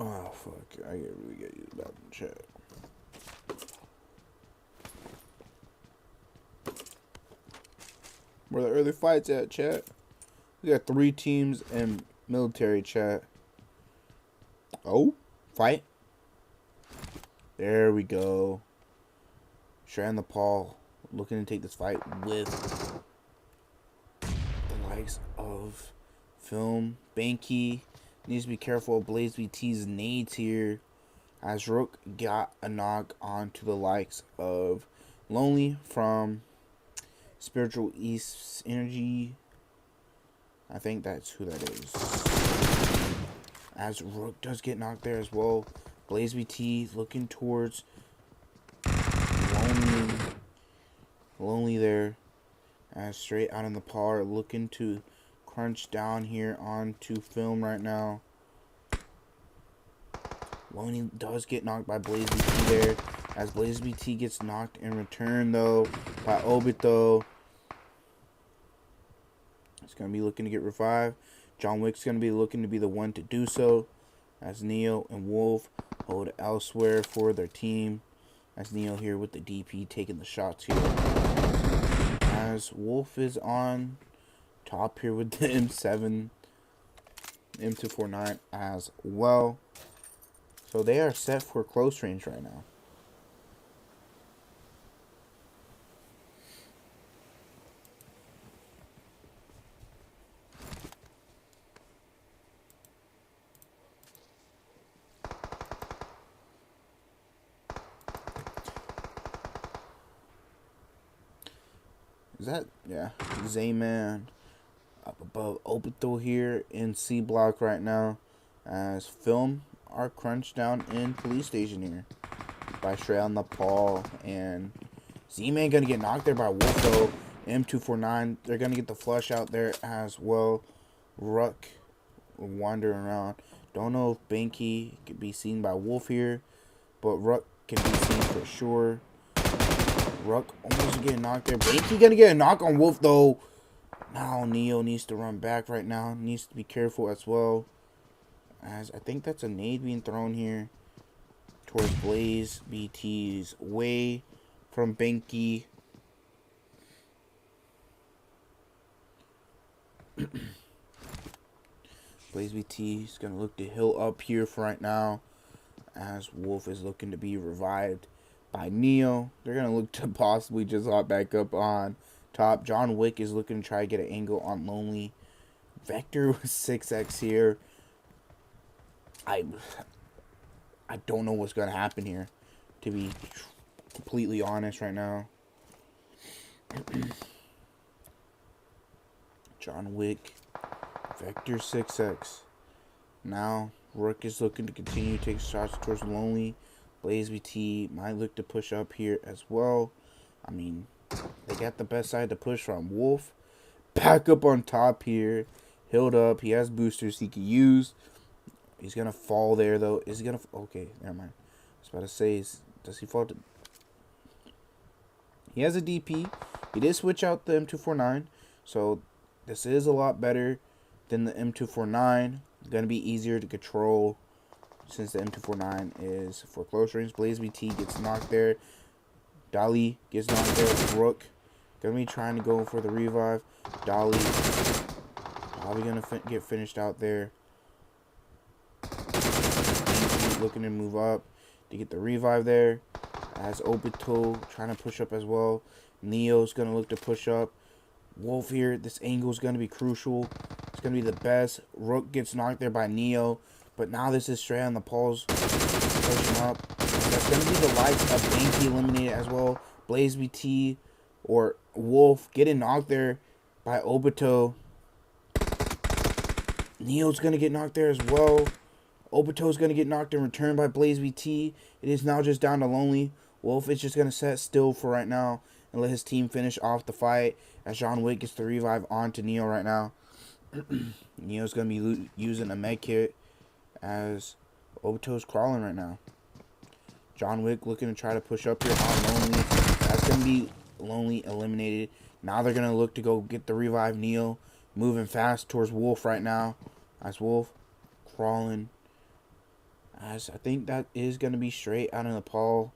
Speaker 2: Oh, fuck. I really get used about the chat. Where the early fights at, chat? We got 3 teams in military, chat. Oh, fight. There we go. Nepal looking to take this fight with the likes of Film. Banky needs to be careful of Blaze BT's nades here, as Rook got a knock onto the likes of Lonely from Spiritual East Energy. I think that's who that is. As Rook does get knocked there as well. Blaze BT looking towards Lonely there. As straight out in the par, looking to crunch down here onto Film right now. Lonely does get knocked by Blaze BT there. As Blaze BT gets knocked in return though by Obito. It's going to be looking to get revived. John Wick's going to be looking to be the one to do so. As Neo and Wolf hold elsewhere for their team. As Neo here with the DP taking the shots here. As Wolf is on top here with the M7. M249 as well. So they are set for close range right now. Is that, yeah, Zayman up above Obito here in C block right now. As Film are crunched down in police station here by Shrey Nepal, and Z-Man gonna get knocked there by Wolf though. M249, they're gonna get the flush out there as well. Ruck wandering around. Don't know if Banky could be seen by Wolf here, but Ruck can be seen for sure. Ruck almost getting knocked there. Banky gonna get a knock on Wolf though. Now Neo needs to run back right now. Needs to be careful as well. As I think that's a nade being thrown here towards Blaze BT's way from Banky. Blaze BT is going to look to heal up here for right now. As Wolf is looking to be revived by Neo. They're going to look to possibly just hop back up on top. John Wick is looking to try to get an angle on Lonely. Vector with 6x here. I don't know what's going to happen here, to be completely honest right now. John Wick, Vector 6x. Now, Rook is looking to continue to take shots towards Lonely. Blaze BT might look to push up here as well. I mean, they got the best side to push from. Wolf, back up on top here. Healed up. He has boosters he can use. He's going to fall there, though. Is he going to... Okay, never mind. I was about to say, does he fall to... He has a DP. He did switch out the M249. So, this is a lot better than the M249. It's going to be easier to control since the M249 is for close range. Blaze BT gets knocked there. Dali gets knocked there. Rook going to be trying to go for the revive. Dali probably going to get finished out there. Looking to move up to get the revive there. As Obito trying to push up as well. Neo's going to look to push up. Wolf here. This angle is going to be crucial. It's going to be the best. Rook gets knocked there by Neo. But now this is straight on the poles. Pushing up. That's going to be the likes of Banky eliminated as well. Blaze BT or Wolf getting knocked there by Obito. Neo's going to get knocked there as well. Obito's going to get knocked in return by Blaze BT. It is now just down to Lonely. Wolf is just going to set still for right now and let his team finish off the fight as John Wick gets the revive onto Neo right now. Neo's going to be using a med kit as Obito's crawling right now. John Wick looking to try to push up here on Lonely. That's going to be Lonely eliminated. Now they're going to look to go get the revive. Neo moving fast towards Wolf right now. As Wolf crawling. As I think that is going to be straight out of Nepal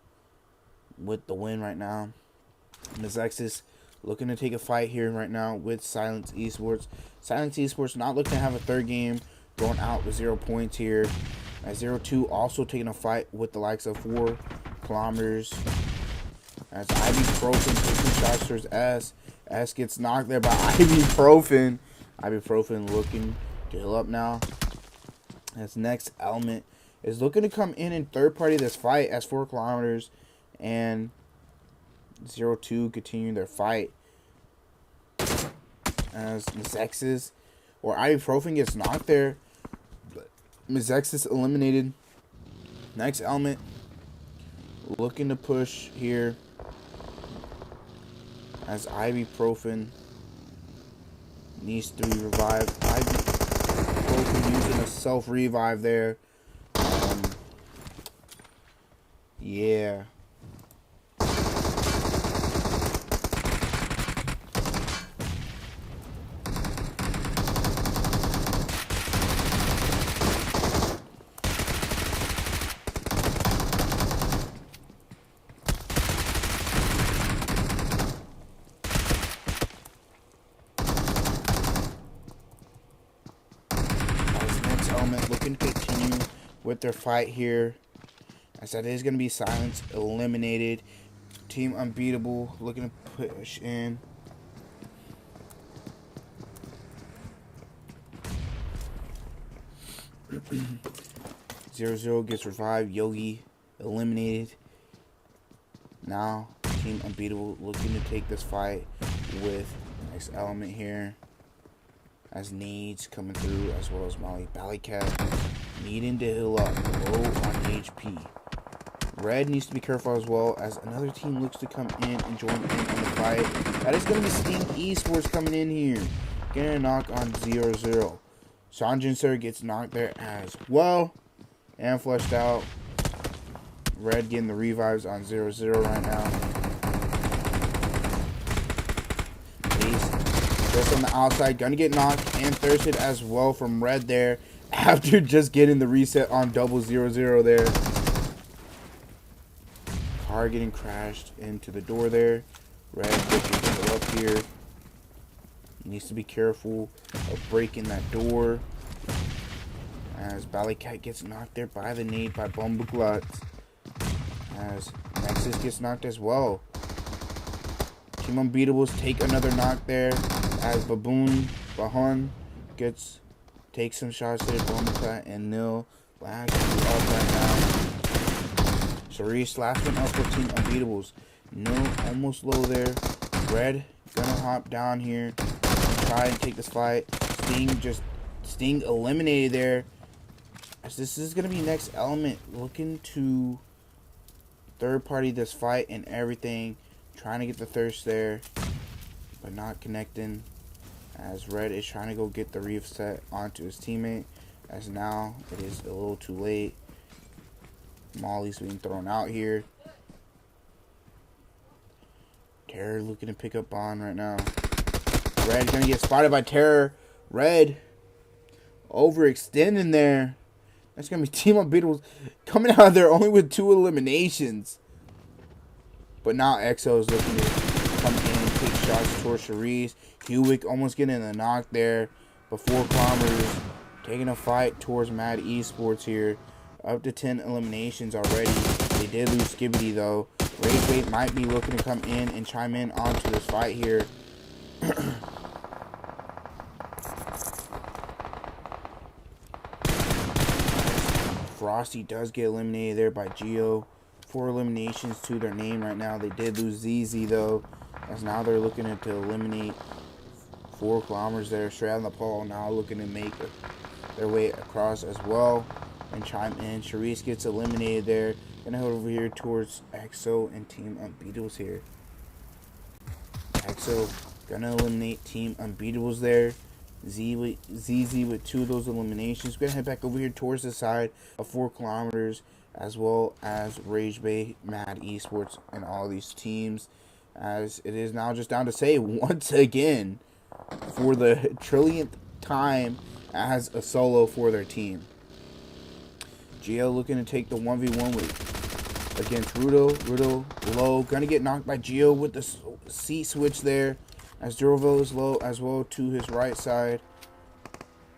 Speaker 2: with the win right now. Mezexis looking to take a fight here right now with FourWTalenT Esports. FourWTalenT Esports not looking to have a third game. Going out with 0 points here. At 0-2 also taking a fight with the likes of 4 kilometers. As Ibuprofen taking shots towards S. S gets knocked there by Ibuprofen. Ibuprofen looking to heal up now. As next element is looking to come in third party this fight as 4 kilometers and 0-2 continuing their fight. As Mezexis or Ibuprofen gets knocked there. Mezexis eliminated. Next element looking to push here as Ibuprofen needs to be revived. Ibuprofen using a self-revive there. Yeah. Looking to continue with their fight here. I said it is going to be FourWTalenT eliminated. Team Unbeatable looking to push in. Zero gets revived. Yogi eliminated. Now Team Unbeatable looking to take this fight with next element here. As Needs coming through, as well as Molly Ballycat needing to heal up, low on HP. Red needs to be careful as well, as another team looks to come in and join in on the fight. That is going to be Team Esports coming in here, getting a knock on 0-0. Sanjin Sir gets knocked there as well, and flushed out. Red getting the revives on 0-0 right now. Just on the outside, gonna get knocked and thirsted as well from Red there after just getting the reset on double 0-0 there. Car getting crashed into the door there. Red pushing up here. Needs to be careful of breaking that door. As Ballycat gets knocked there by the nade by Bumbleglut. As Nexus gets knocked as well. Team Unbeatables take another knock there. As Bahun takes some shots to the Bumbleclat and Nil lags up right now. Sharice last one up for Team Unbeatables. Nil almost low there. Red gonna hop down here and try and take this fight. Sting eliminated there. As this is gonna be next element looking to third party this fight and everything. Trying to get the thirst there, but not connecting. As Red is trying to go get the reset onto his teammate. As now it is a little too late. Molly's being thrown out here. Terror looking to pick up Bond right now. Red gonna get spotted by Terror. Red overextending there. That's gonna be Team Unbeatables coming out of there only with 2 eliminations. But now EXO is looking to come in and take shots towards Sharice. Hewick almost getting a knock there. But 4 kilometers taking a fight towards Mad Esports here. Up to 10 eliminations already. They did lose Skibbity though. Ragebait might be looking to come in and chime in onto this fight here. Frosty does get eliminated there by Geo. 4 eliminations to their name right now. They did lose ZZ though, as now they're looking to eliminate 4 kilometers there straight on the pole. Now looking to make their way across as well and chime in. Charisse gets eliminated there. Gonna head over here towards EXO and Team Unbeatables here. EXO gonna eliminate Team Unbeatables there. ZZ with 2 of those eliminations. We're gonna head back over here towards the side of 4 kilometers, as well as Ragebait, Mad Esports, and all these teams. As it is now just down to say once again, for the trillionth time as a solo for their team. Geo looking to take the 1v1 against Rudo. Rudo low, gonna get knocked by Geo with the C switch there. As Durovo is low as well to his right side.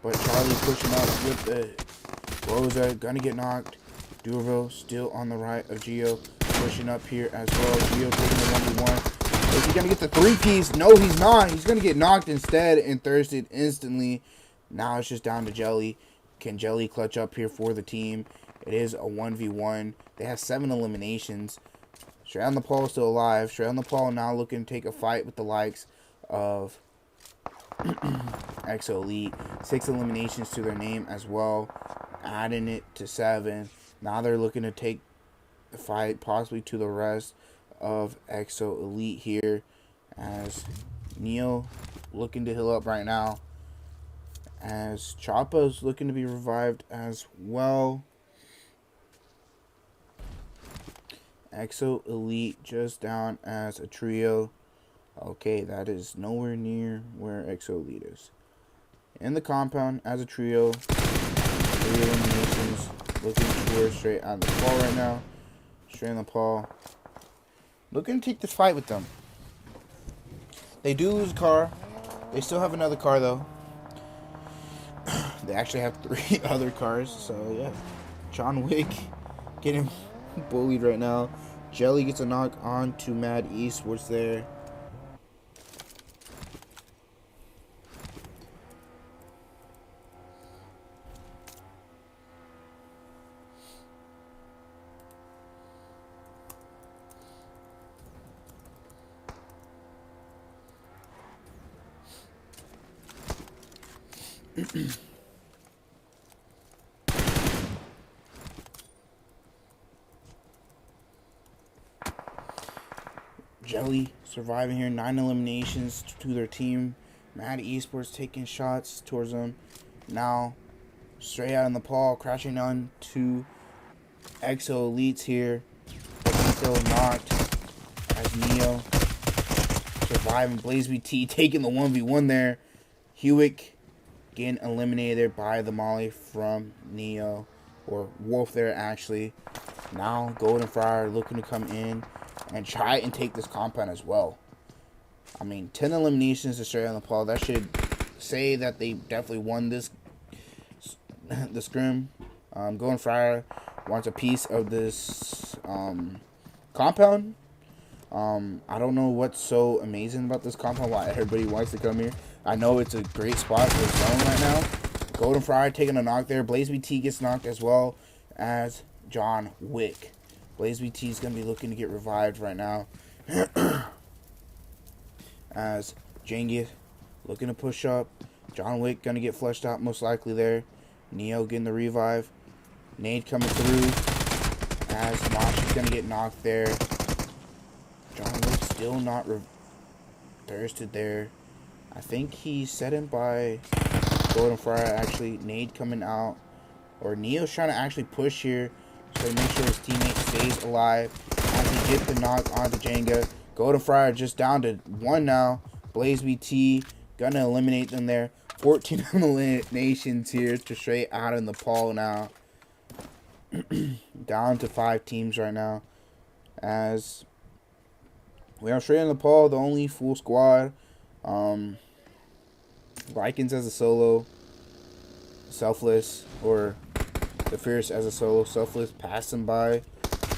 Speaker 2: But Charlie pushing up with the Rosa, gonna get knocked. Durovo still on the right of Geo, pushing up here as well. Geo taking the 1v1. Is he gonna get the 3-piece? No, he's not. He's gonna get knocked instead and thirsted instantly. Now it's just down to Jelly. Can Jelly clutch up here for the team? It is a 1v1. They have 7 eliminations. Straight on the Paul still alive. Straight on the Paul now looking to take a fight with the likes of EXO Elite. 6 eliminations to their name as well, adding it to 7. Now they're looking to take the fight possibly to the rest of EXO Elite here, as Neo looking to heal up right now, as Choppa's looking to be revived as well. EXO Elite just down as a trio. Okay, that is nowhere near where EXO Elite is. In the compound as a trio, 3 eliminations, looking towards straight on the ball right now. Straight on the ball. Looking to take this fight with them. They do lose a car. They still have another car though. They actually have 3 other cars, so yeah. John Wick getting bullied right now. Jelly gets a knock on to Mad Esports there. Jelly surviving here, 9 eliminations to their team. Mad Esports taking shots towards them. Now, straight out in the Paul, crashing on to EXO Elites here. Still knocked as Neo surviving. Blaze BT taking the 1v1 there. Hewick getting eliminated there by the Molly from Neo, or Wolf there actually. Now Golden Phyra looking to come in and try and take this compound as well. I mean, 10 eliminations to straight on the Paul. That should say that they definitely won this the scrim. Golden Phyra wants a piece of this compound. I don't know what's so amazing about this compound, why everybody wants to come here. I know it's a great spot for zone right now. Golden Phyra taking a knock there. Blaze BT gets knocked as well as John Wick. Blaze BT is going to be looking to get revived right now. As Jengi looking to push up. John Wick going to get flushed out most likely there. Neo getting the revive. Nade coming through. As Mashi's going to get knocked there. John Wick still not thirsted there. I think he set him by Golden Phyra actually. Nade coming out. Or Neo's trying to actually push here, so make sure his teammate stays alive. As he gets the knock onto Jenga. Golden Phyra just down to 1 now. Blaze BT gonna eliminate them there. 14 eliminations here to straight out in the Paul now. Down to 5 teams right now. As we are straight in the Paul, the only full squad. Vikings as a solo. Selfless, or the Fierce as a solo. Selfless passed him by.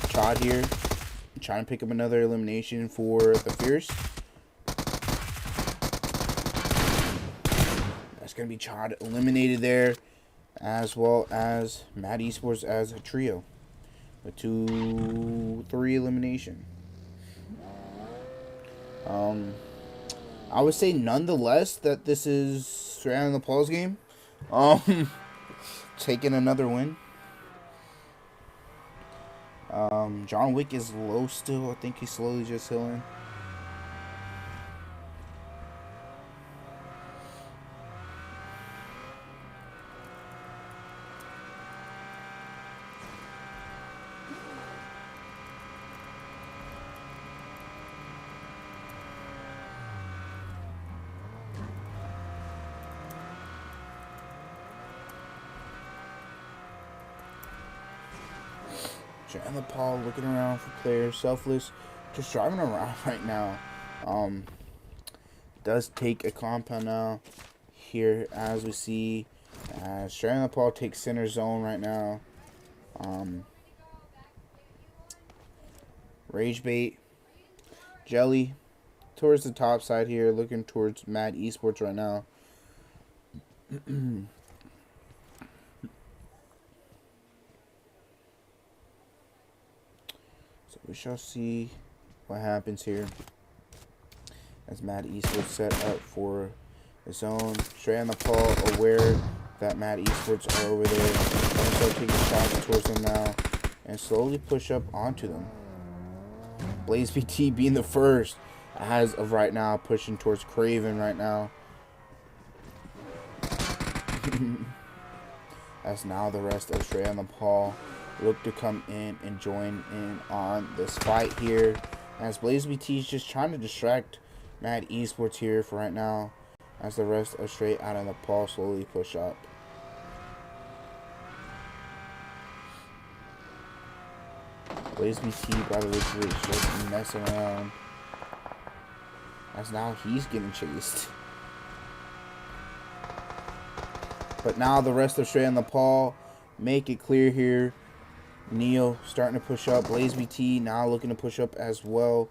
Speaker 2: Chad here, trying to pick up another elimination for the Fierce. That's going to be Chad eliminated there. as well as Mad Esports as a trio. A 2-3 elimination. I would say nonetheless that this is straight out of the Paul's game. Taking another win. John Wick is low still. I think he's slowly just healing. And Nepal looking around for players, selfless, just driving around right now. Does take a compound now here as we see. Nepal takes center zone right now. Ragebait, Jelly towards the top side here, looking towards Mad Esports right now. We shall see what happens here as Mad Esports set up for the zone. Straight on the Paul, aware that Mad Esports are over there. And start taking shots towards them now and slowly push up onto them. Blaze PT being the first as of right now, pushing towards Craven right now. As now the rest of Straight on the Paul look to come in and join in on this fight here, as Blaze BT is just trying to distract Mad Esports here for right now, as the rest of Straight Out of the Paul slowly push up. Blaze BT, by the way, is just messing around, as now he's getting chased. But now the rest of Straight on the Paul make it clear here. Neo starting to push up. Blaze BT now looking to push up as well.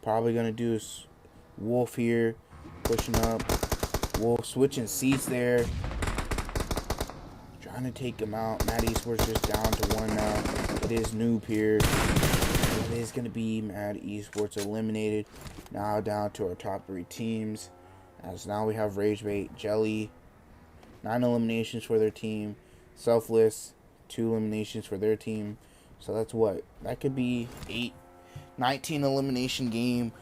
Speaker 2: Probably going to do is Wolf here. Pushing up. Wolf switching seats there. Trying to take him out. Mad Esports just down to 1 now. It is Noob here. It is going to be Mad Esports eliminated. Now down to our top 3 teams. As now we have Ragebait, Jelly. 9 eliminations for their team. Selfless. 2 eliminations for their team. So that's what? That could be 19 elimination game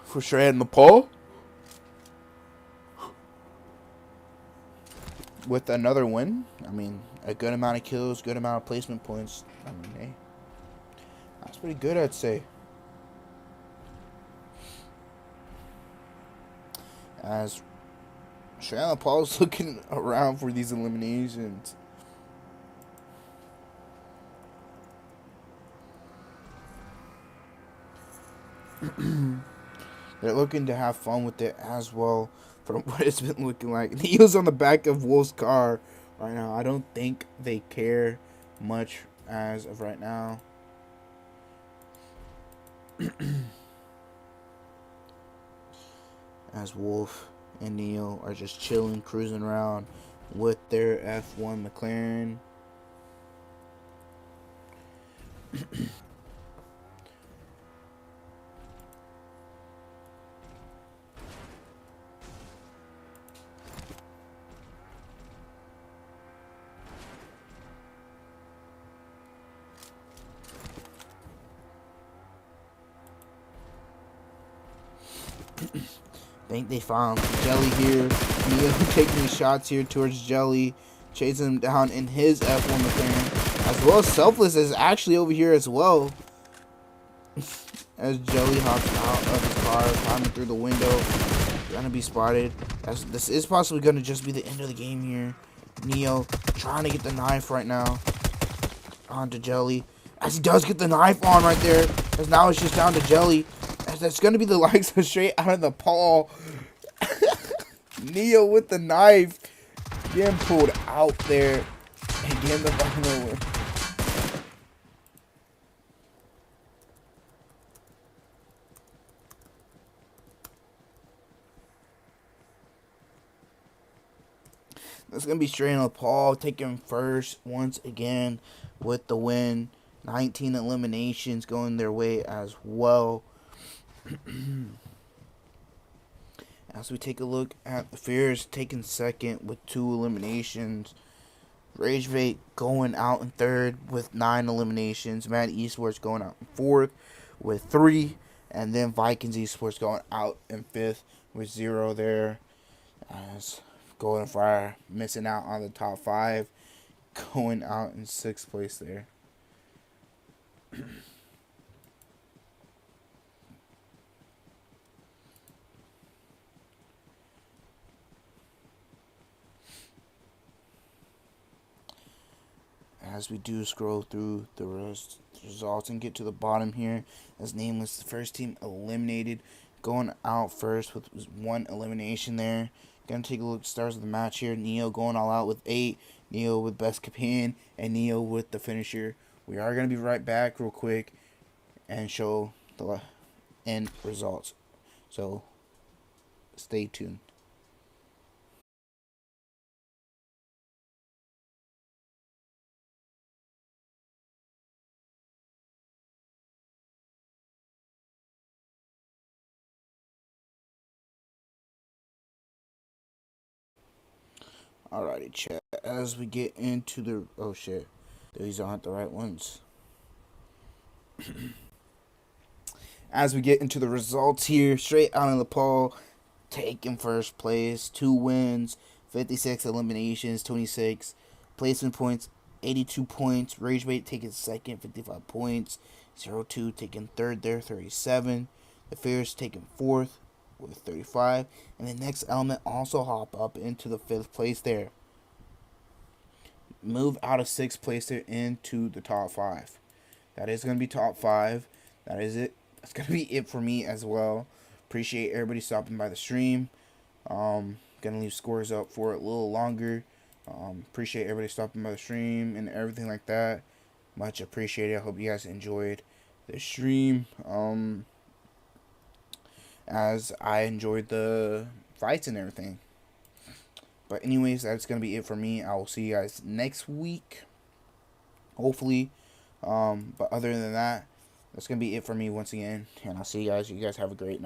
Speaker 2: for Straight in the Paul. With another win. I mean, a good amount of kills, good amount of placement points. I mean, hey, that's pretty good, I'd say. As Straight in the Paul is looking around for these eliminations. They're looking to have fun with it as well, from what it's been looking like. Neo's on the back of Wolf's car right now. I don't think they care much as of right now. As Wolf and Neo are just chilling, cruising around with their F1 McLaren. I think they found Jelly here. Neo taking shots here towards Jelly, chasing him down in his F1 McLaren, as well as Selfless is actually over here as well. As Jelly hops out of his car, climbing through the window, gonna be spotted. This is possibly gonna just be the end of the game here. Neo trying to get the knife right now onto Jelly, as he does get the knife on right there. As now it's just down to Jelly. That's going to be the likes of Straight Out of the Paul. Neo with the knife. Getting pulled out there. And getting the final win. It's going to be straight in Nepal, taking first once again with the win. 19 eliminations going their way as well. As we take a look at the Fears, taking second with 2 eliminations. Ragebait going out in third with 9 eliminations. Mezexis Esports going out in fourth with 3. And then Vikings Esports going out in fifth with 0 there. As Golden Phyra missing out on the top 5, going out in 6th place there. As we do scroll through the results and get to the bottom here, as Nameless, the first team eliminated, going out first with 1 elimination there. Gonna take a look at the stars of the match here. Neo going all out with 8, Neo with best companion, and Neo with the finisher. We are gonna be right back real quick and show the end results. So stay tuned. Alrighty, chat. As we get into the... Oh, shit. These aren't the right ones. As we get into the results here, straight out of Nepal, taking first place, 2 wins, 56 eliminations, 26 placement points, 82 points. Ragebait taking second, 55 points. 0-2 taking third there, 37. The Fears taking fourth with 35. And the next element also hop up into the 5th place there. Move out of 6th place there into the top 5. That is going to be top 5. That is it. That's going to be it for me as well. Appreciate everybody stopping by the stream. Gonna leave scores up for it a little longer. Appreciate everybody stopping by the stream and everything like that. Much appreciated. I hope you guys enjoyed the stream. As I enjoyed the fights and everything. But anyways, that's gonna be it for me. I will see you guys next week, hopefully. But other than that, that's gonna be it for me once again. And I'll see you guys. You guys have a great night.